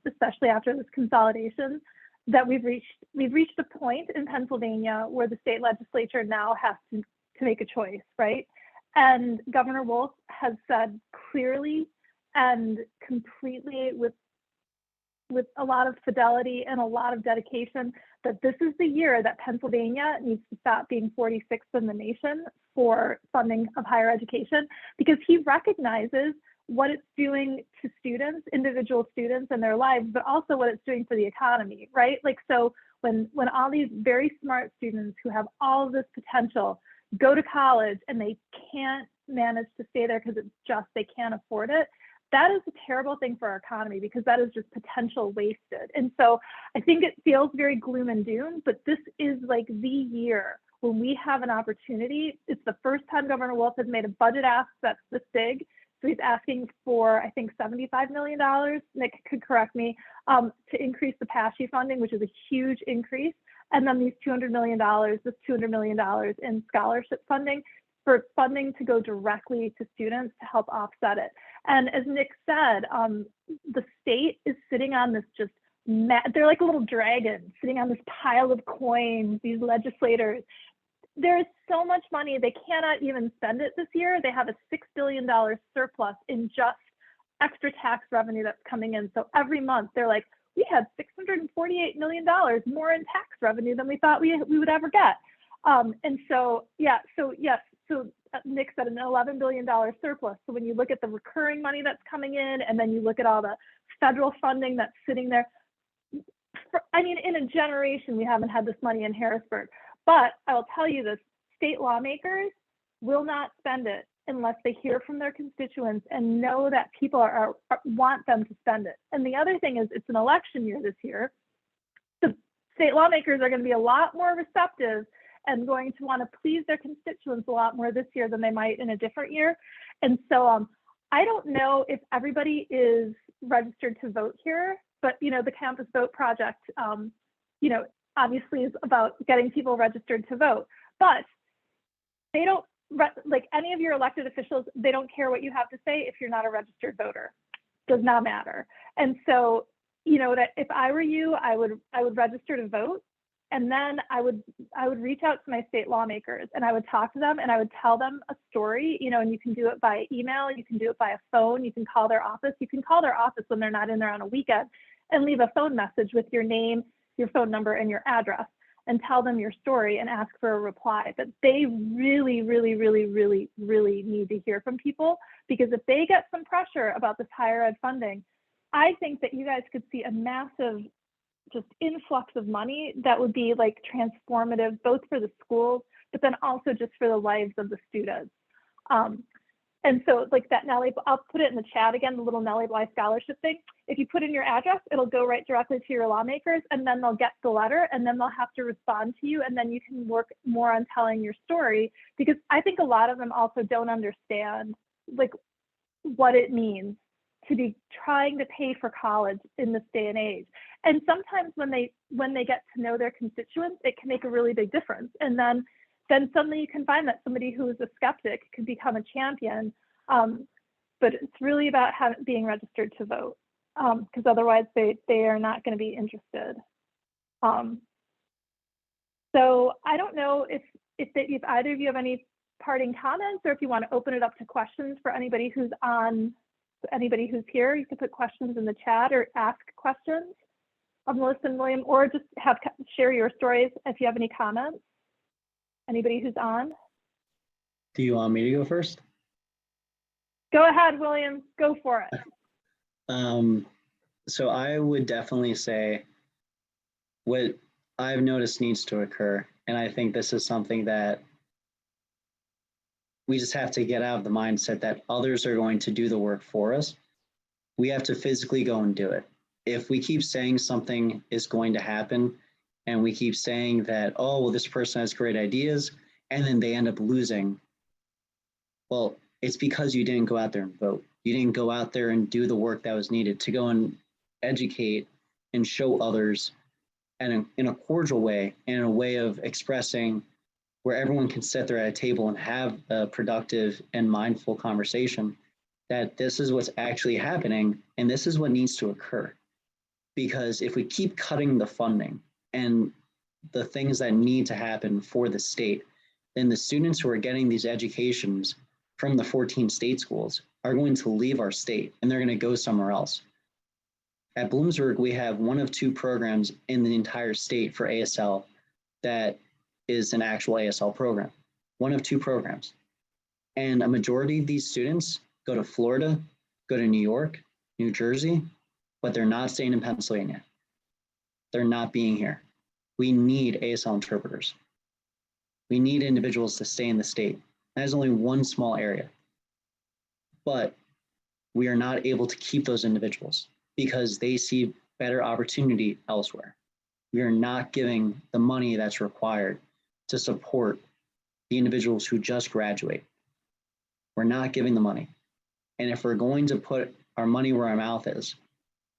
especially after this consolidation, that we've reached a point in Pennsylvania where the state legislature now has to make a choice, right? And Governor Wolf has said clearly and completely with a lot of fidelity and a lot of dedication that this is the year that Pennsylvania needs to stop being 46th in the nation for funding of higher education, because he recognizes what it's doing to students, individual students and their lives, but also what it's doing for the economy, right? Like, so when all these very smart students who have all of this potential go to college and they can't manage to stay there because it's just, they can't afford it, that is a terrible thing for our economy, because that is just potential wasted. And so I think it feels very gloom and doom, but this is like the year when we have an opportunity. It's the first time Governor Wolf has made a budget ask that's this big. So he's asking for, I think, $75 million, Nick could correct me, to increase the PASSHE funding, which is a huge increase. And then these $200 million in scholarship funding, for funding to go directly to students to help offset it. And as Nick said, the state is sitting on this just, they're like a little dragon sitting on this pile of coins, these legislators. There's so much money, they cannot even spend it this year. They have a $6 billion surplus in just extra tax revenue that's coming in. So every month they're like, we had $648 million more in tax revenue than we thought we would ever get. And so, so Nick said an $11 billion surplus. So when you look at the recurring money that's coming in, and then you look at all the federal funding that's sitting there, I mean, in a generation, we haven't had this money in Harrisburg. But I will tell you this, state lawmakers will not spend it unless they hear from their constituents and know that people want them to spend it. And the other thing is, it's an election year this year. The state lawmakers are going to be a lot more receptive and going to want to please their constituents a lot more this year than they might in a different year. And so I don't know if everybody is registered to vote here, but the Campus Vote Project, obviously is about getting people registered to vote, but they don't, like any of your elected officials, they don't care what you have to say if you're not a registered voter. Does not matter. And so, that if I were you, I would register to vote. And then I would reach out to my state lawmakers and I would talk to them and I would tell them a story, and you can do it by email, you can do it by a phone, you can call their office, you can call their office when they're not in there on a weekend and leave a phone message with your name, your phone number, and your address, and tell them your story and ask for a reply. But they really, really, really, really, really need to hear from people, because if they get some pressure about this higher ed funding, I think that you guys could see a massive just influx of money that would be like transformative, both for the schools, but then also just for the lives of the students. And so like that Nelly, I'll put it in the chat again, the little Nelly Bly Scholarship thing. If you put in your address, it'll go right directly to your lawmakers, and then they'll get the letter, and then they'll have to respond to you, and then you can work more on telling your story, because I think a lot of them also don't understand like what it means to be trying to pay for college in this day and age. And sometimes when they get to know their constituents, it can make a really big difference. And then suddenly you can find that somebody who is a skeptic could become a champion. But it's really about being registered to vote, because otherwise they are not going to be interested. So I don't know if either of you have any parting comments, or if you want to open it up to questions for anybody who's here. You can put questions in the chat or ask questions of Melissa and William, or just share your stories if you have any comments. Anybody who's on? Do you want me to go first? Go ahead, William, go for it. So I would definitely say what I've noticed needs to occur, and I think this is something that we just have to get out of the mindset that others are going to do the work for us. We have to physically go and do it. If we keep saying something is going to happen, and we keep saying that, oh, well, this person has great ideas, and then they end up losing, well, it's because you didn't go out there and vote. You didn't go out there and do the work that was needed to go and educate and show others, and in a cordial way, and in a way of expressing where everyone can sit there at a table and have a productive and mindful conversation, that this is what's actually happening and this is what needs to occur. because if we keep cutting the funding and the things that need to happen for the state, then the students who are getting these educations from the 14 state schools are going to leave our state and they're going to go somewhere else. At Bloomsburg, we have one of two programs in the entire state for ASL that is an actual ASL program. One of two programs. And a majority of these students go to Florida, go to New York, New Jersey, but they're not staying in Pennsylvania. They're not being here. We need ASL interpreters. We need individuals to stay in the state. That is only one small area. But we are not able to keep those individuals because they see better opportunity elsewhere. We are not giving the money that's required to support the individuals who just graduate. We're not giving the money. And if we're going to put our money where our mouth is,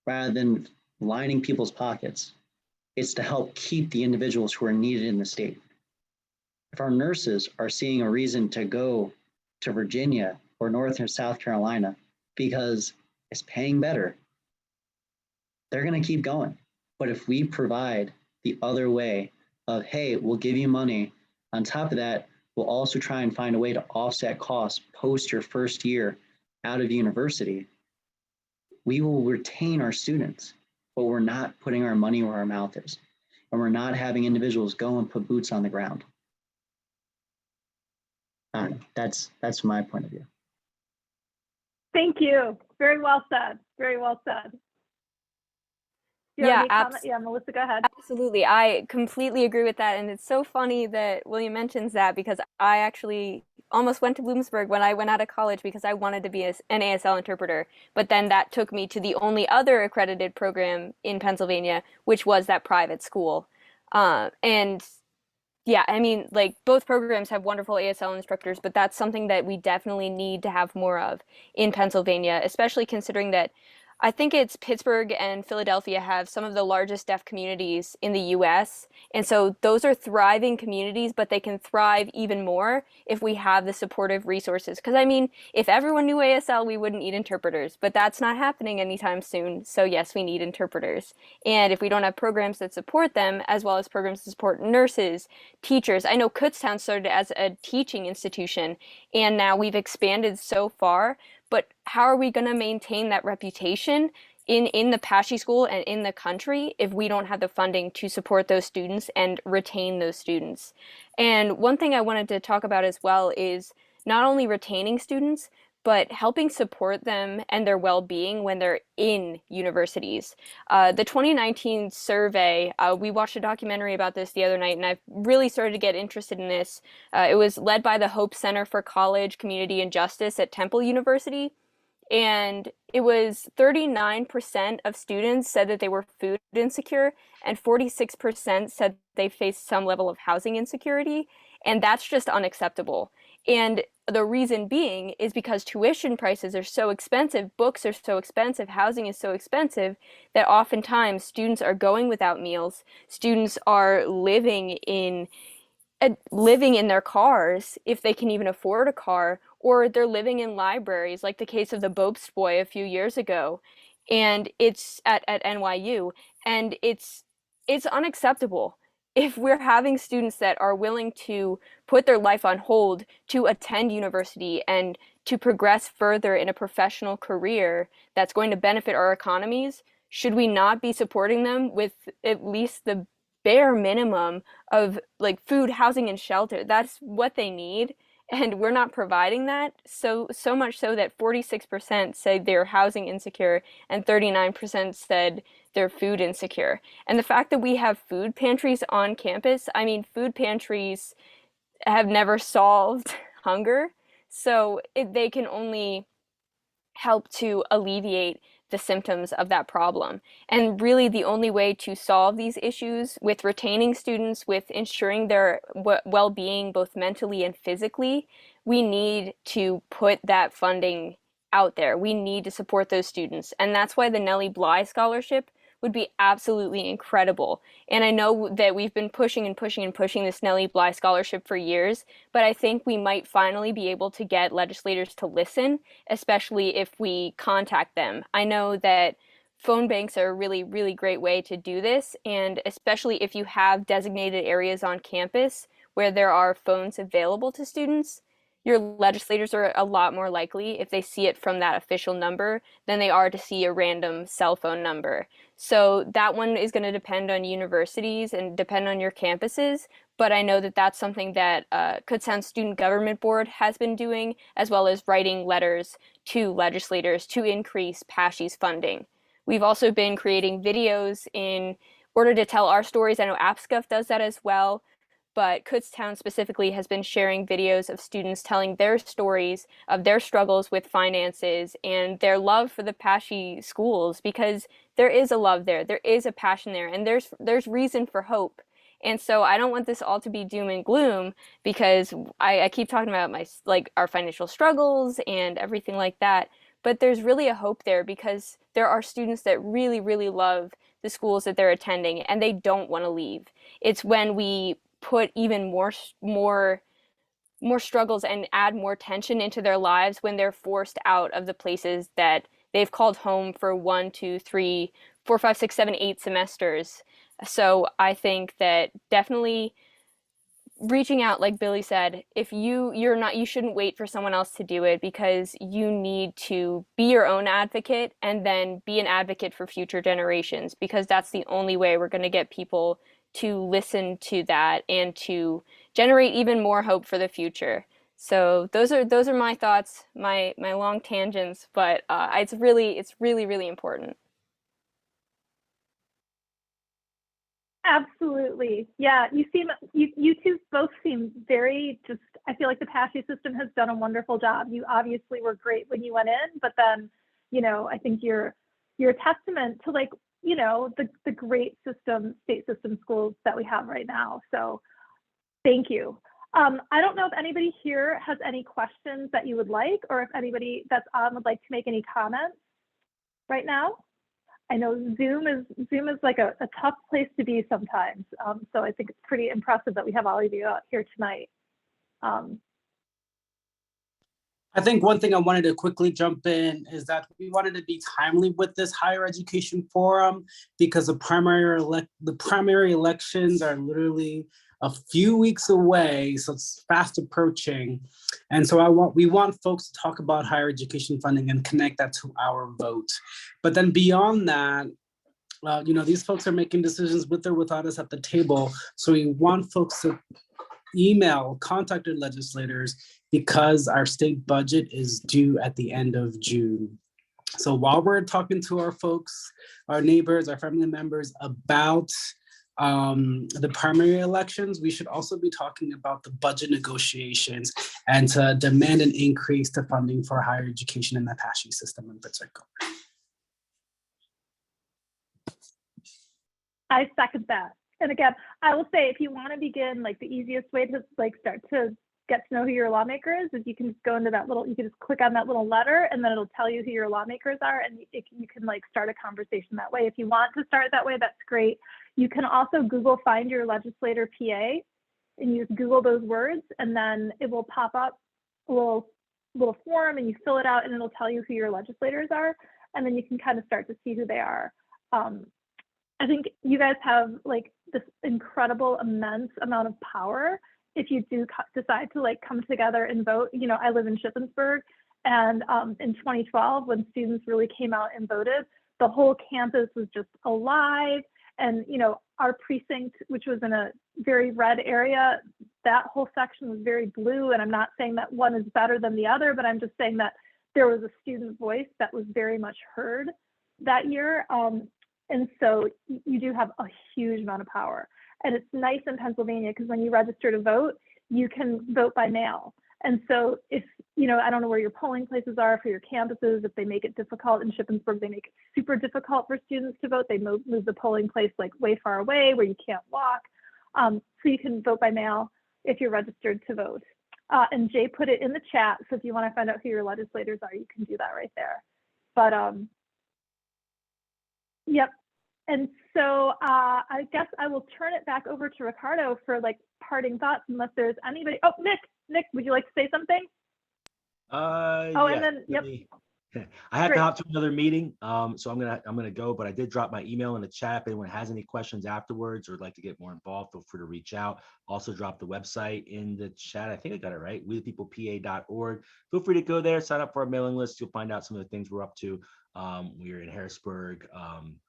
rather than lining people's pockets, it's to help keep the individuals who are needed in the state. If our nurses are seeing a reason to go to Virginia or North or South Carolina because it's paying better, they're going to keep going. But if we provide the other way of, hey, we'll give you money, on top of that, we'll also try and find a way to offset costs post your first year out of university, we will retain our students, but we're not putting our money where our mouth is. And we're not having individuals go and put boots on the ground. That's my point of view. Thank you. Very well said. Very well said. Yeah, yeah, Melissa, go ahead. Absolutely. I completely agree with that. And it's so funny that William mentions that because I actually almost went to Bloomsburg when I went out of college because I wanted to be an ASL interpreter. But then that took me to the only other accredited program in Pennsylvania, which was that private school. And yeah, I mean, like both programs have wonderful ASL instructors, but that's something that we definitely need to have more of in Pennsylvania, especially considering that I think it's Pittsburgh and Philadelphia have some of the largest deaf communities in the US. And so those are thriving communities, but they can thrive even more if we have the supportive resources. Because I mean, if everyone knew ASL, we wouldn't need interpreters, but that's not happening anytime soon. So yes, we need interpreters. And if we don't have programs that support them, as well as programs to support nurses, teachers, I know Kutztown started as a teaching institution, and now we've expanded so far. But how are we going to maintain that reputation in the PASSHE school and in the country if we don't have the funding to support those students and retain those students? And one thing I wanted to talk about as well is not only retaining students, but helping support them and their well-being when they're in universities. The 2019 survey, we watched a documentary about this the other night, and I've really started to get interested in this. It was led by the Hope Center for College, Community, and Justice at Temple University, and it was 39% of students said that they were food insecure, and 46% said they faced some level of housing insecurity, and that's just unacceptable. And the reason being is because tuition prices are so expensive, books are so expensive, housing is so expensive that oftentimes students are going without meals. Students are living in their cars if they can even afford a car, or they're living in libraries, like the case of the Bobst boy a few years ago, and it's at NYU, and it's unacceptable. If we're having students that are willing to put their life on hold to attend university and to progress further in a professional career that's going to benefit our economies, should we not be supporting them with at least the bare minimum of like food, housing, and shelter? That's what they need, and we're not providing that. So much so that 46% said they're housing insecure and 39% said they're food insecure. And the fact that we have food pantries on campus, I mean, food pantries have never solved hunger, so they can only help to alleviate the symptoms of that problem. And really the only way to solve these issues with retaining students, with ensuring their well-being both mentally and physically, we need to put that funding out there. We need to support those students. And that's why the Nelly Bly Scholarship would be absolutely incredible. And I know that we've been pushing and pushing and pushing this Nelly Bly Scholarship for years, but I think we might finally be able to get legislators to listen, especially if we contact them. I know that phone banks are a really, really great way to do this. And especially if you have designated areas on campus where there are phones available to students, your legislators are a lot more likely, if they see it from that official number, than they are to see a random cell phone number. So that one is going to depend on universities and depend on your campuses. But I know that that's something that Kutztown Student Government Board has been doing, as well as writing letters to legislators to increase PASSHE's funding. We've also been creating videos in order to tell our stories. I know APSCUF does that as well, but Kutztown specifically has been sharing videos of students telling their stories of their struggles with finances and their love for the PASSHE schools, because there is a love there, there is a passion there, and there's reason for hope. And so I don't want this all to be doom and gloom, because I keep talking about our financial struggles and everything like that. But there's really a hope there, because there are students that really, really love the schools that they're attending and they don't want to leave. It's when we put even more struggles and add more tension into their lives when they're forced out of the places that they've called home for 1, 2, 3, 4, 5, 6, 7, 8 semesters. So I think that definitely reaching out, like Billy said, if you're not, you shouldn't wait for someone else to do it, because you need to be your own advocate and then be an advocate for future generations, because that's the only way we're going to get people to listen to that and to generate even more hope for the future. So those are my thoughts, my long tangents, but it's really important. Absolutely. Yeah, you two both seem very just, I feel like the PASSHE system has done a wonderful job. You obviously were great when you went in, but then, I think you're a testament to the great state system schools that we have right now. So thank you. I don't know if anybody here has any questions that you would like, or if anybody that's on would like to make any comments right now. I know Zoom is like a tough place to be sometimes. So I think it's pretty impressive that we have all of you out here tonight. I think one thing I wanted to quickly jump in is that we wanted to be timely with this higher education forum, because the primary elections are literally a few weeks away, so it's fast approaching. And so we want folks to talk about higher education funding and connect that to our vote. But then beyond that, these folks are making decisions with or without us at the table. So we want folks to contact their legislators, because our state budget is due at the end of June. So while we're talking to our folks, our neighbors, our family members about the primary elections, we should also be talking about the budget negotiations and to demand an increase to funding for higher education in the PASSHE system in particular. I second that. And again, I will say, if you want to begin, the easiest way to start to get to know who your lawmaker is you can just go into you can just click on that little letter, and then it'll tell you who your lawmakers are, and you can start a conversation that way. If you want to start that way, that's great. You can also Google find your legislator PA, and you just Google those words, and then it will pop up a little form, and you fill it out, and it'll tell you who your legislators are, and then you can kind of start to see who they are. I think you guys have this incredible, immense amount of power if you do decide to come together and vote. I live in Shippensburg, and in 2012, when students really came out and voted, the whole campus was just alive. And our precinct, which was in a very red area, that whole section was very blue. And I'm not saying that one is better than the other, but I'm just saying that there was a student voice that was very much heard that year. And so you do have a huge amount of power. And it's nice in Pennsylvania, because when you register to vote, you can vote by mail. And so if, I don't know where your polling places are for your campuses, if they make it difficult. In Shippensburg, they make it super difficult for students to vote. They move the polling place way far away where you can't walk. So you can vote by mail if you're registered to vote. And Jay put it in the chat. So if you want to find out who your legislators are, you can do that right there. But yep. And so I guess I will turn it back over to Ricardo for parting thoughts, unless there's anybody. Oh, Nick, would you like to say something? Yeah, and then, yep. I have Great. to hop to another meeting, so I'm gonna go. But I did drop my email in the chat. If anyone has any questions afterwards or would like to get more involved, feel free to reach out. Also, drop the website in the chat. I think I got it right. WeThePeoplePA.org. Feel free to go there, sign up for our mailing list. You'll find out some of the things we're up to. We're in Harrisburg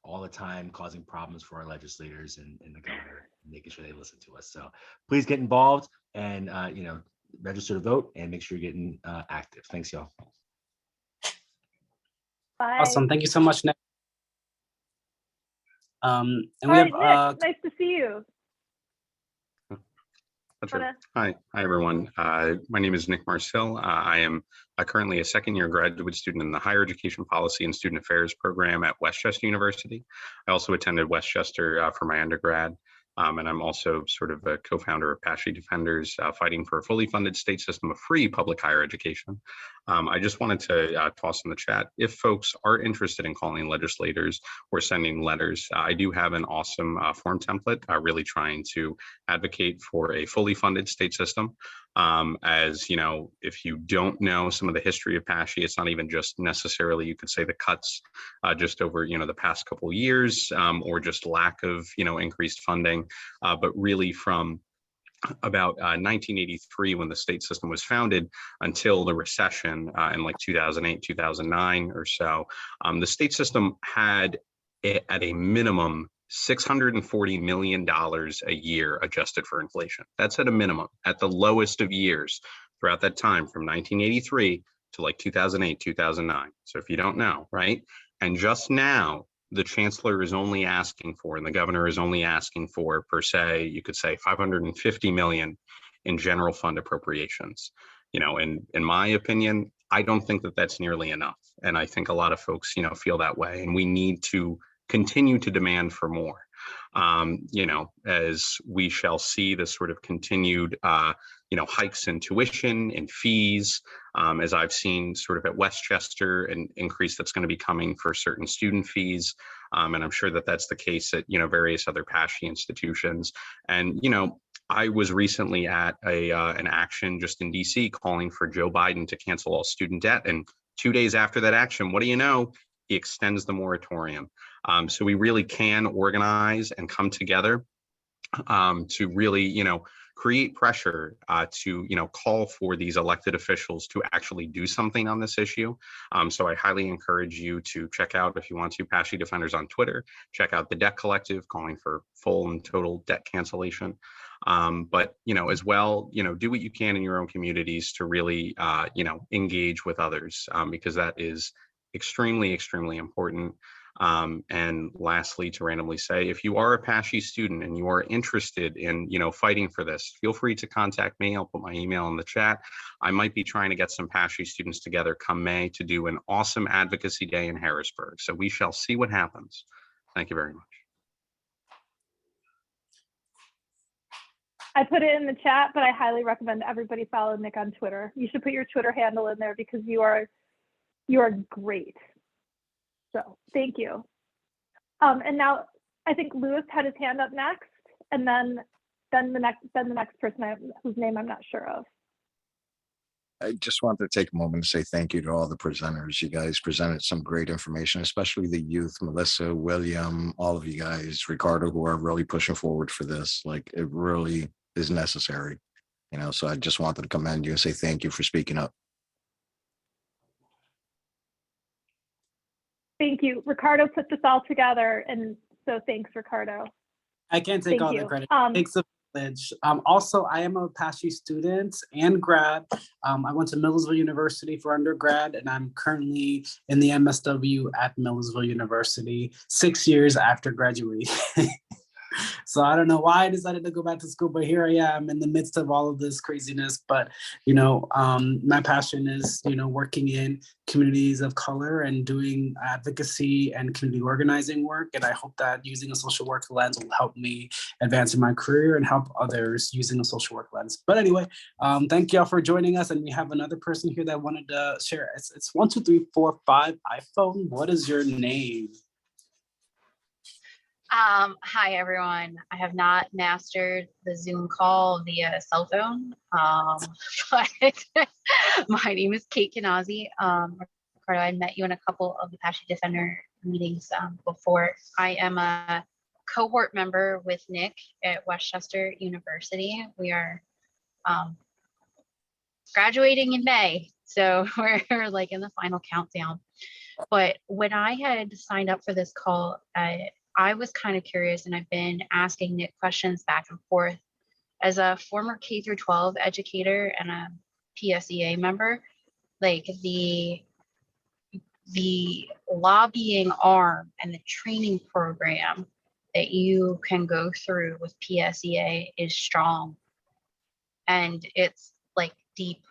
all the time, causing problems for our legislators and the governor, making sure they listen to us. So please get involved and register to vote and make sure you're getting active. Thanks, y'all. Bye. Awesome. Thank you so much, Nick. And we All have right, Nick, nice to see you. Sure. Hi, everyone. My name is Nick Marcel. I am currently a second-year graduate student in the Higher Education Policy and Student Affairs program at Westchester University. I also attended Westchester for my undergrad, and I'm also sort of a co-founder of PASSHE Defenders, fighting for a fully funded state system of free public higher education. I just wanted to toss in the chat, if folks are interested in calling legislators or sending letters, I do have an awesome form template really trying to advocate for a fully funded state system. As you know, if you don't know some of the history of PASSHE, it's not even just necessarily, you could say, the cuts just over the past couple of years, or just lack of increased funding, but really from about 1983, when the state system was founded, until the recession in like 2008, 2009 or so, the state system had at a minimum $640 million a year adjusted for inflation. That's at a minimum, at the lowest of years throughout that time, from 1983 to like 2008, 2009. So if you don't know, right? And just now, the chancellor is only asking for, and the governor is only asking for, per se, you could say 550 million in general fund appropriations. In my opinion, I don't think that that's nearly enough. And I think a lot of folks, feel that way. And we need to continue to demand for more. As we shall see the sort of continued, hikes in tuition and fees, as I've seen sort of at Westchester, an increase that's going to be coming for certain student fees. And I'm sure that that's the case at, various other PASSHE institutions. And, I was recently at an action just in DC calling for Joe Biden to cancel all student debt. And 2 days after that action, what do you know? He extends the moratorium. So we really can organize and come together to really, create pressure to, call for these elected officials to actually do something on this issue. So I highly encourage you to check out, if you want to, PASSHE Defenders on Twitter, check out the Debt Collective calling for full and total debt cancellation. But, as well, do what you can in your own communities to really, engage with others, because that is extremely, extremely important. And lastly, to randomly say, if you are a PASSHE student and you are interested in, fighting for this, feel free to contact me. I'll put my email in the chat. I might be trying to get some PASSHE students together come May to do an awesome advocacy day in Harrisburg. So we shall see what happens. Thank you very much. I put it in the chat, but I highly recommend everybody follow Nick on Twitter. You should put your Twitter handle in there because you are great. So thank you. And now I think Lewis had his hand up next, and then the next person whose name I'm not sure of. I just wanted to take a moment to say thank you to all the presenters. You guys presented some great information, especially the youth, Melissa, William, all of you guys, Ricardo, who are really pushing forward for this. Like, it really is necessary, so I just wanted to commend you and say thank you for speaking up. Thank you. Ricardo put this all together, and so thanks, Ricardo. I can't take Thank all you. the credit. It takes a village. Also, I am a PASSHE student and grad. I went to Millersville University for undergrad, and I'm currently in the MSW at Millersville University 6 years after graduation. So I don't know why I decided to go back to school, but here I am in the midst of all of this craziness. But, my passion is, working in communities of color and doing advocacy and community organizing work. And I hope that using a social work lens will help me advance in my career and help others using a social work lens. But anyway, thank y'all for joining us. And we have another person here that wanted to share. It's 1, 2, 3, 4, 5 iPhone. What is your name? Hi, everyone. I have not mastered the Zoom call via cell phone, but my name is Kate Kanazi. Ricardo, I met you in a couple of the PASSHE Defender meetings before. I am a cohort member with Nick at Westchester University. We are graduating in May, so we're like in the final countdown. But when I had signed up for this call, I was kind of curious, and I've been asking Nick questions back and forth. As a former K through 12 educator and a PSEA member, like the lobbying arm and the training program that you can go through with PSEA is strong, and it's like deep,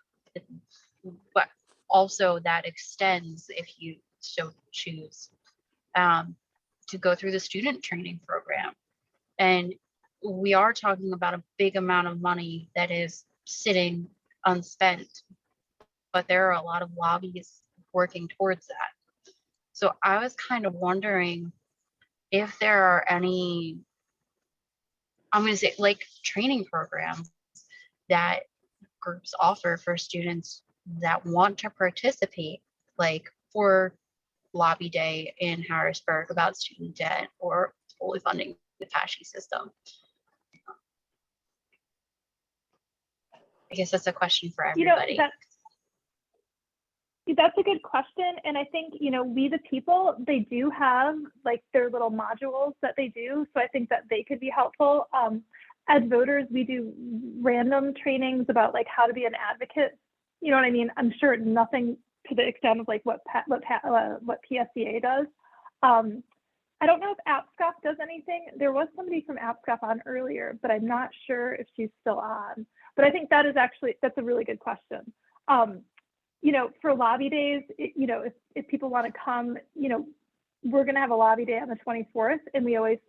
but also that extends, if you so choose, to go through the student training program. And we are talking about a big amount of money that is sitting unspent, but there are a lot of lobbies working towards that. So I was kind of wondering if there are any, I'm going to say, like training programs that groups offer for students that want to participate, like for lobby day in Harrisburg about student debt or fully funding the PASSHE system. I guess that's a question for everybody. That's a good question. And I think, We the People, they do have like their little modules that they do. So I think that they could be helpful. As voters, we do random trainings about like how to be an advocate. You know what I mean? I'm sure nothing to the extent of like what PSEA does. I don't know if APSCUF does anything. There was somebody from APSCUF on earlier, but I'm not sure if she's still on. But I think that's a really good question. For lobby days, if people want to come, we're going to have a lobby day on the 24th, and we always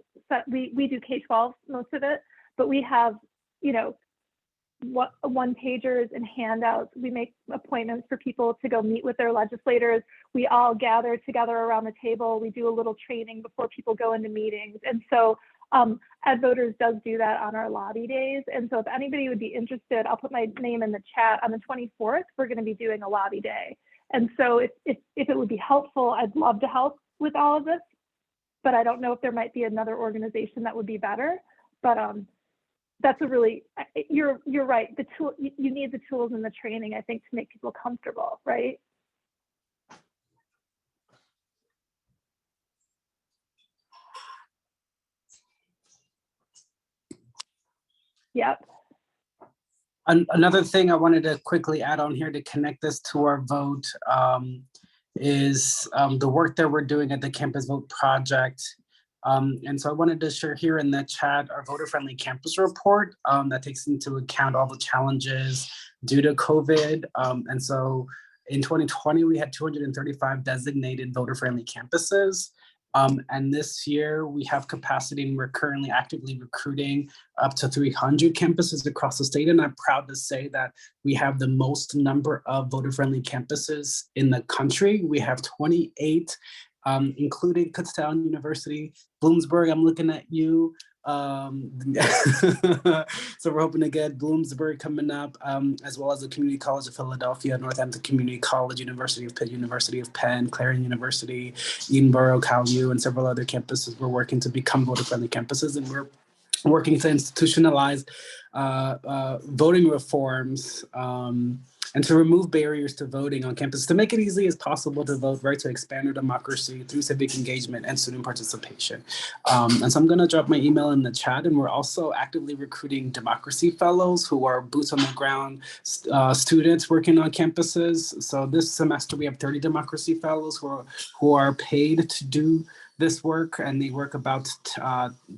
we do K-12 most of it, but we have, one pagers and handouts. We make appointments for people to go meet with their legislators. We all gather together around the table. We do a little training before people go into meetings. And so Ad Voters does do that on our lobby days. And so if anybody would be interested, I'll put my name in the chat. On the 24th, we're going to be doing a lobby day. And so if it would be helpful, I'd love to help with all of this, but I don't know if there might be another organization that would be better. But that's you're right. The tool, you need the tools and the training, I think, to make people comfortable, right? Yep. Another thing I wanted to quickly add on here to connect this to our vote is the work that we're doing at the Campus Vote Project. And so I wanted to share here in the chat our voter-friendly campus report that takes into account all the challenges due to COVID. And so in 2020, we had 235 designated voter-friendly campuses. And this year we have capacity, and we're currently actively recruiting up to 300 campuses across the state. And I'm proud to say that we have the most number of voter-friendly campuses in the country. We have 28, including Kutztown University, Bloomsburg. I'm looking at you. So we're hoping to get Bloomsburg coming up, as well as the Community College of Philadelphia, Northampton Community College, University of Penn, Clarion University, Edinburgh, Cal U, and several other campuses. We're working to become voter-friendly campuses, and we're working to institutionalize voting reforms and to remove barriers to voting on campus, to make it easy as possible to vote, right, to expand our democracy through civic engagement and student participation. And so I'm gonna drop my email in the chat, and we're also actively recruiting democracy fellows who are boots on the ground students working on campuses. So this semester we have 30 democracy fellows who are paid to do this work, and they work about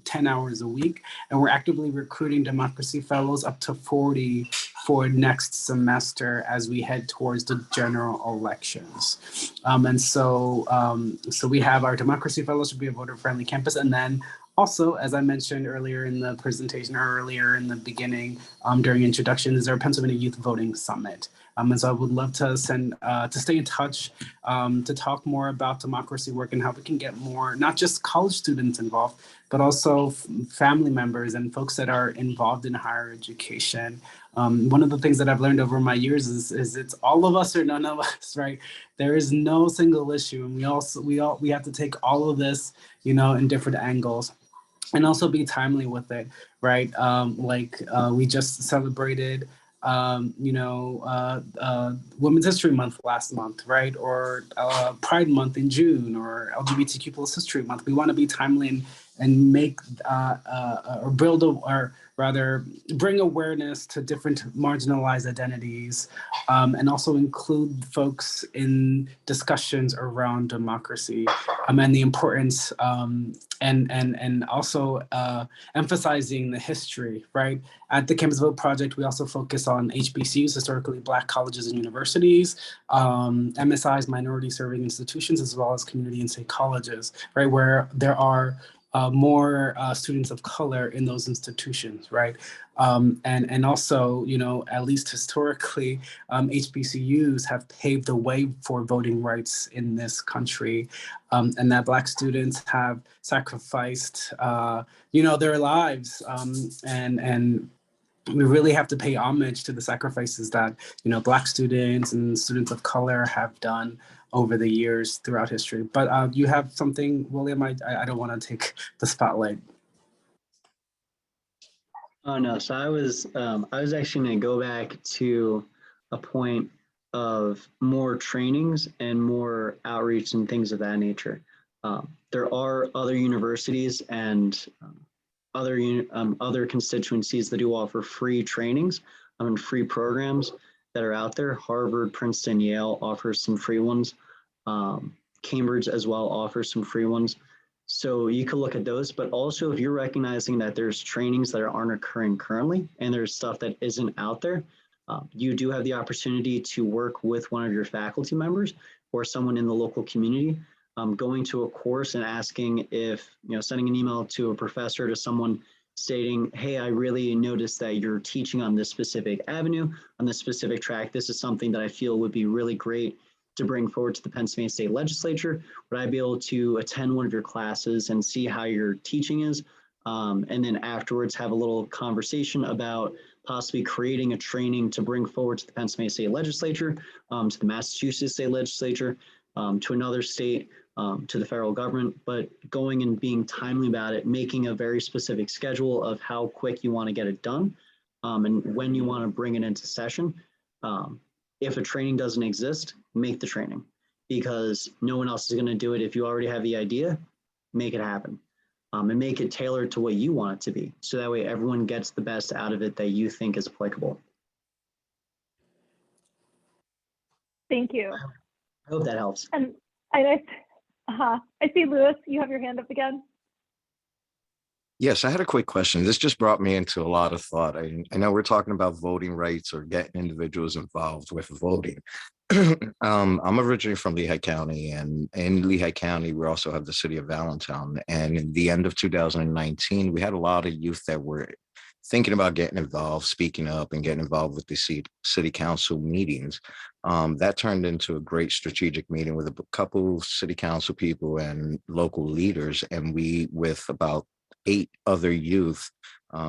10 hours a week. And we're actively recruiting democracy fellows up to 40 for next semester as we head towards the general elections. And so we have our democracy fellows to be a voter-friendly campus. And then also, as I mentioned earlier in the presentation, or earlier in the beginning during introduction, is our Pennsylvania Youth Voting Summit. And so I would love to stay in touch to talk more about democracy work and how we can get more, not just college students involved, but also family members and folks that are involved in higher education One of the things that I've learned over my years is it's all of us or none of us, right? There is no single issue, and we have to take all of this, in different angles, and also be timely with it, right? We just celebrated, Women's History Month last month, right? Or Pride Month in June, or LGBTQ plus History Month. We want to be timely and make or build or rather bring awareness to different marginalized identities, and also include folks in discussions around democracy, and the importance, and also emphasizing the history, right? At the Campus Vote Project, we also focus on HBCUs, historically Black colleges and universities, MSIs, minority serving institutions, as well as community and state colleges, right? Where there are more students of color in those institutions, right? And also, at least historically, HBCUs have paved the way for voting rights in this country, and that Black students have sacrificed, their lives, and we really have to pay homage to the sacrifices that, Black students and students of color have done over the years throughout history. But you have something, William? I don't want to take the spotlight. Oh no, so I was actually going to go back to a point of more trainings and more outreach and things of that nature. There are other universities and other constituencies that do offer free trainings and free programs that are out there. Harvard, Princeton, Yale offers some free ones. Cambridge as well offers some free ones. So you could look at those, but also if you're recognizing that there's trainings that aren't occurring currently and there's stuff that isn't out there, you do have the opportunity to work with one of your faculty members or someone in the local community, going to a course and asking if, sending an email to a professor, to someone stating, hey, I really noticed that you're teaching on this specific avenue, on this specific track. This is something that I feel would be really great to bring forward to the Pennsylvania State Legislature. Would I be able to attend one of your classes and see how your teaching is? And then afterwards have a little conversation about possibly creating a training to bring forward to the Pennsylvania State Legislature, to the Massachusetts State Legislature, to another state, to the federal government, but going and being timely about it, making a very specific schedule of how quick you want to get it done, and when you want to bring it into session. If a training doesn't exist, make the training, because no one else is going to do it. If you already have the idea, make it happen, and make it tailored to what you want it to be. So that way everyone gets the best out of it that you think is applicable. Thank you. I hope that helps. And I see Lewis, you have your hand up again. Yes, I had a quick question. This just brought me into a lot of thought. I know we're talking about voting rights or getting individuals involved with voting. I'm originally from Lehigh County, and in Lehigh County, we also have the city of Allentown. And in the end of 2019, we had a lot of youth that were thinking about getting involved, speaking up, and getting involved with the city council meetings. That turned into a great strategic meeting with a couple city council people and local leaders. And we, with about 8 other youth,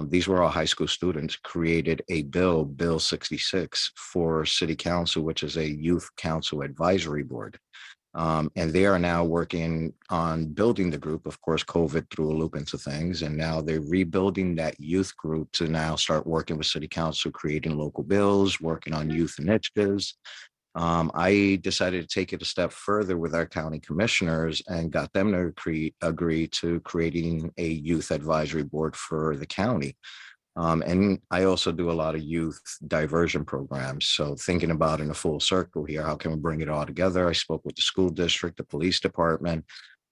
these were all high school students, created a bill 66 for city council, which is a youth council advisory board. And they are now working on building the group. Of course, COVID threw a loop into things, and now they're rebuilding that youth group to now start working with city council, creating local bills, working on youth initiatives. I decided to take it a step further with our county commissioners and got them to agree to creating a youth advisory board for the county. And I also do a lot of youth diversion programs. So thinking about in a full circle here, how can we bring it all together? I spoke with the school district, the police department,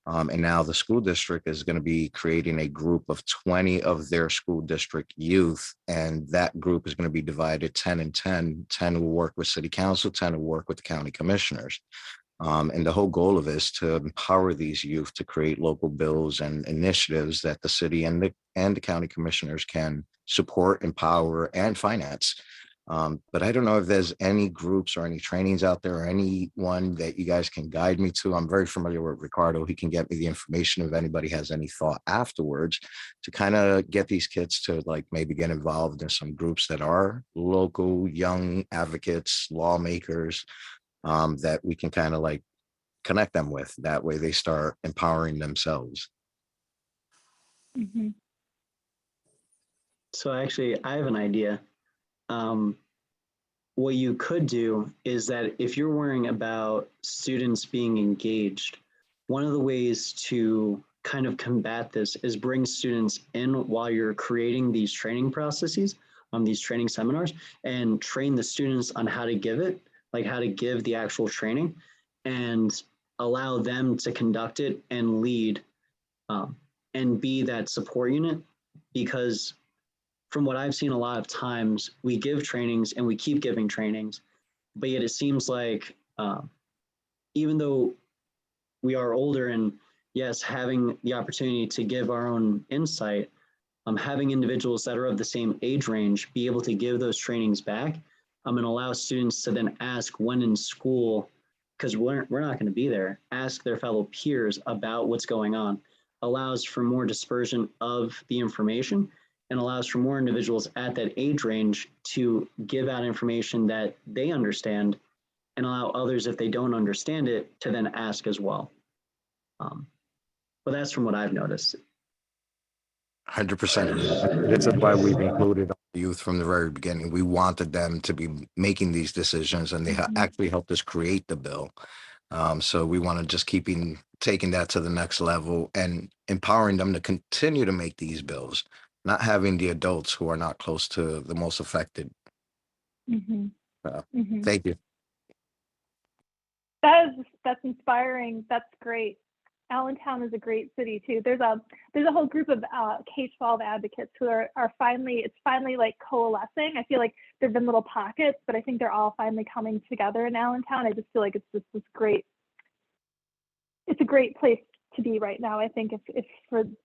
and now the school district is going to be creating a group of 20 of their school district youth. And that group is going to be divided 10 and 10. 10 will work with city council, 10 will work with the county commissioners. And the whole goal of it is to empower these youth to create local bills and initiatives that the city and the county commissioners can support, empower, and finance. But I don't know if there's any groups or any trainings out there or anyone that you guys can guide me to. I'm very familiar with Ricardo. He can get me the information if anybody has any thought afterwards to kind of get these kids to like maybe get involved in some groups that are local young advocates, lawmakers, that we can kind of like connect them with. That way they start empowering themselves. Mm-hmm. So actually, I have an idea. What you could do is that if you're worrying about students being engaged, one of the ways to kind of combat this is bring students in while you're creating these training processes, these training seminars, and train the students on how to give it, like how to give the actual training, and allow them to conduct it and lead and be that support unit. Because from what I've seen a lot of times, we give trainings and we keep giving trainings, but yet it seems like even though we are older and yes, having the opportunity to give our own insight, having individuals that are of the same age range be able to give those trainings back and allow students to then ask when in school, because we're not going to be there, ask their fellow peers about what's going on, allows for more dispersion of the information and allows for more individuals at that age range to give out information that they understand and allow others, if they don't understand it, to then ask as well. But that's from what I've noticed. 100%. This is why we've included youth from the very beginning. We wanted them to be making these decisions, and they actually helped us create the bill. So we want to just taking that to the next level and empowering them to continue to make these bills, not having the adults who are not close to the most affected. Thank you. That's inspiring. That's great. Allentown is a great city too. There's a whole group of K-12 advocates who are finally like coalescing. I feel like there've been little pockets, but I think they're all finally coming together in Allentown. I just feel like it's just this great. It's a great place to be right now. I think if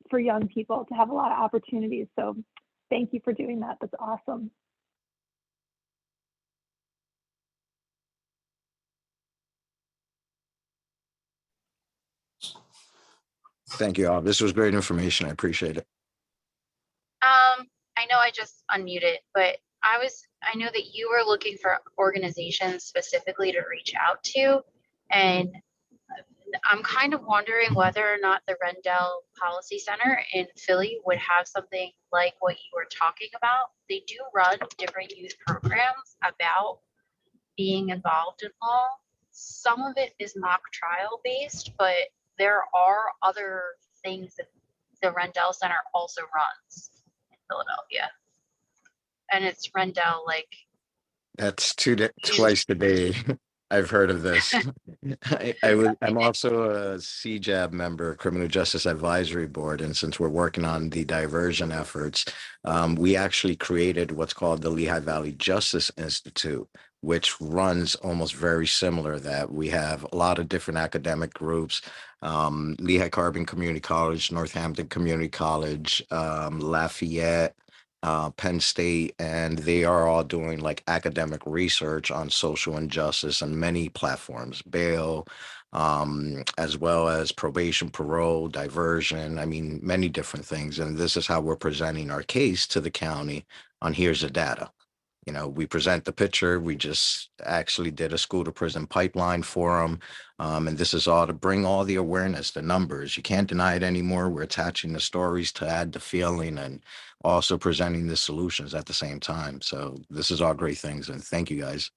for young people to have a lot of opportunities. So thank you for doing that. That's awesome. Thank you all. This was great information. I appreciate it. I know I just unmuted, but I know that you were looking for organizations specifically to reach out to, and I'm kind of wondering whether or not the Rendell Policy Center in Philly would have something like what you were talking about. They do run different youth programs about being involved in law. Some of it is mock trial based, but there are other things that the Rendell Center also runs in Philadelphia. And it's Rendell, like. That's twice a day. I've heard of this. I'm also a CJAB member, Criminal Justice Advisory Board. And since we're working on the diversion efforts, we actually created what's called the Lehigh Valley Justice Institute, which runs almost very similar to that. We have a lot of different academic groups, Lehigh Carbon Community College, Northampton Community College, Lafayette, Penn State, and they are all doing like academic research on social injustice on many platforms, bail, as well as probation, parole, diversion. I mean, many different things. And this is how we're presenting our case to the county on here's the data. You know, we present the picture. We just actually did a school to prison pipeline for them. And this is all to bring all the awareness, the numbers. You can't deny it anymore. We're attaching the stories to add the feeling and also presenting the solutions at the same time. So this is all great things. And thank you guys.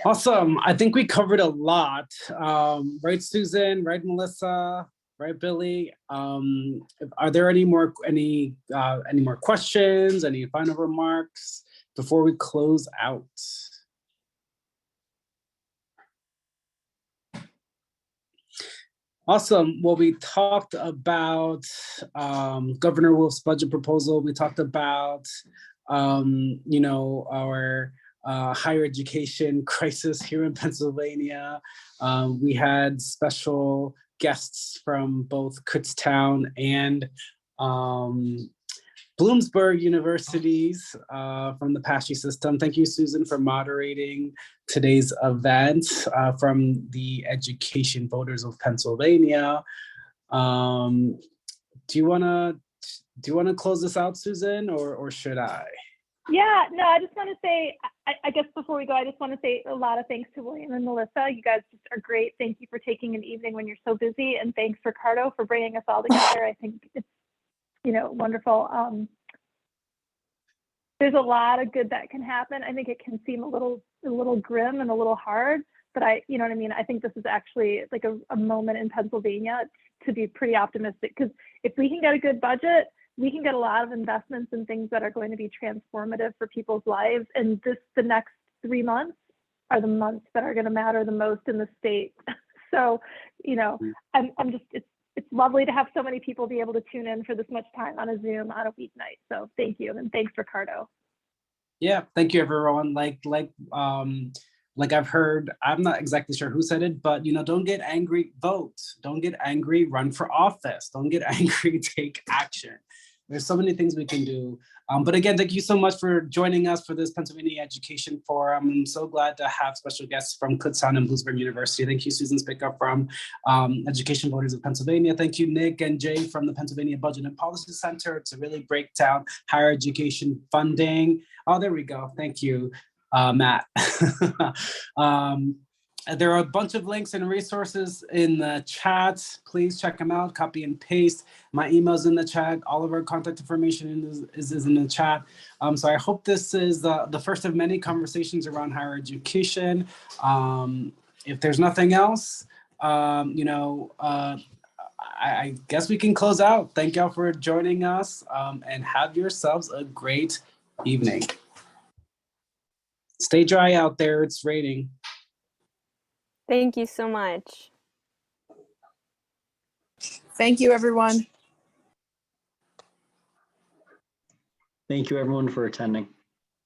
Awesome. I think we covered a lot. Right, Susan? Right, Melissa? Right, Billy? Are there any more questions? Any final remarks before we close out? Awesome. Well, we talked about Governor Wolf's budget proposal. We talked about, our higher education crisis here in Pennsylvania. We had special guests from both Kutztown and Bloomsburg universities from the PASSHE system. Thank you, Susan, for moderating today's event from the Education Voters of Pennsylvania. Do you want to close this out, Susan, or should I? Yeah, no, I just want to say, I guess before we go, I just want to say a lot of thanks to William and Melissa. You guys just are great. Thank you for taking an evening when you're so busy. And thanks, Ricardo, for bringing us all together. I think it's, wonderful. There's a lot of good that can happen. I think it can seem a little grim and a little hard, but you know what I mean? I think this is actually like a moment in Pennsylvania to be pretty optimistic, because if we can get a good budget, we can get a lot of investments in things that are going to be transformative for people's lives. And the next 3 months are the months that are going to matter the most in the state. So, I'm just, it's lovely to have so many people be able to tune in for this much time on a Zoom on a weeknight. So thank you. And thanks, Ricardo. Yeah, thank you, everyone. Like I've heard, I'm not exactly sure who said it, but don't get angry, vote. Don't get angry, run for office. Don't get angry, take action. There's so many things we can do. But again, thank you so much for joining us for this Pennsylvania Education Forum. I'm so glad to have special guests from Kutztown and Bloomsburg University. Thank you, Susan Spica from Education Voters of Pennsylvania. Thank you, Nick and Jay from the Pennsylvania Budget and Policy Center to really break down higher education funding. Oh, there we go. Thank you, Matt. There are a bunch of links and resources in the chat. Please check them out, copy and paste. My email's in the chat. All of our contact information is in the chat. So I hope this is the first of many conversations around higher education. If there's nothing else, I guess we can close out. Thank y'all for joining us, and have yourselves a great evening. Stay dry out there, it's raining. Thank you so much. Thank you, everyone. Thank you, everyone, for attending.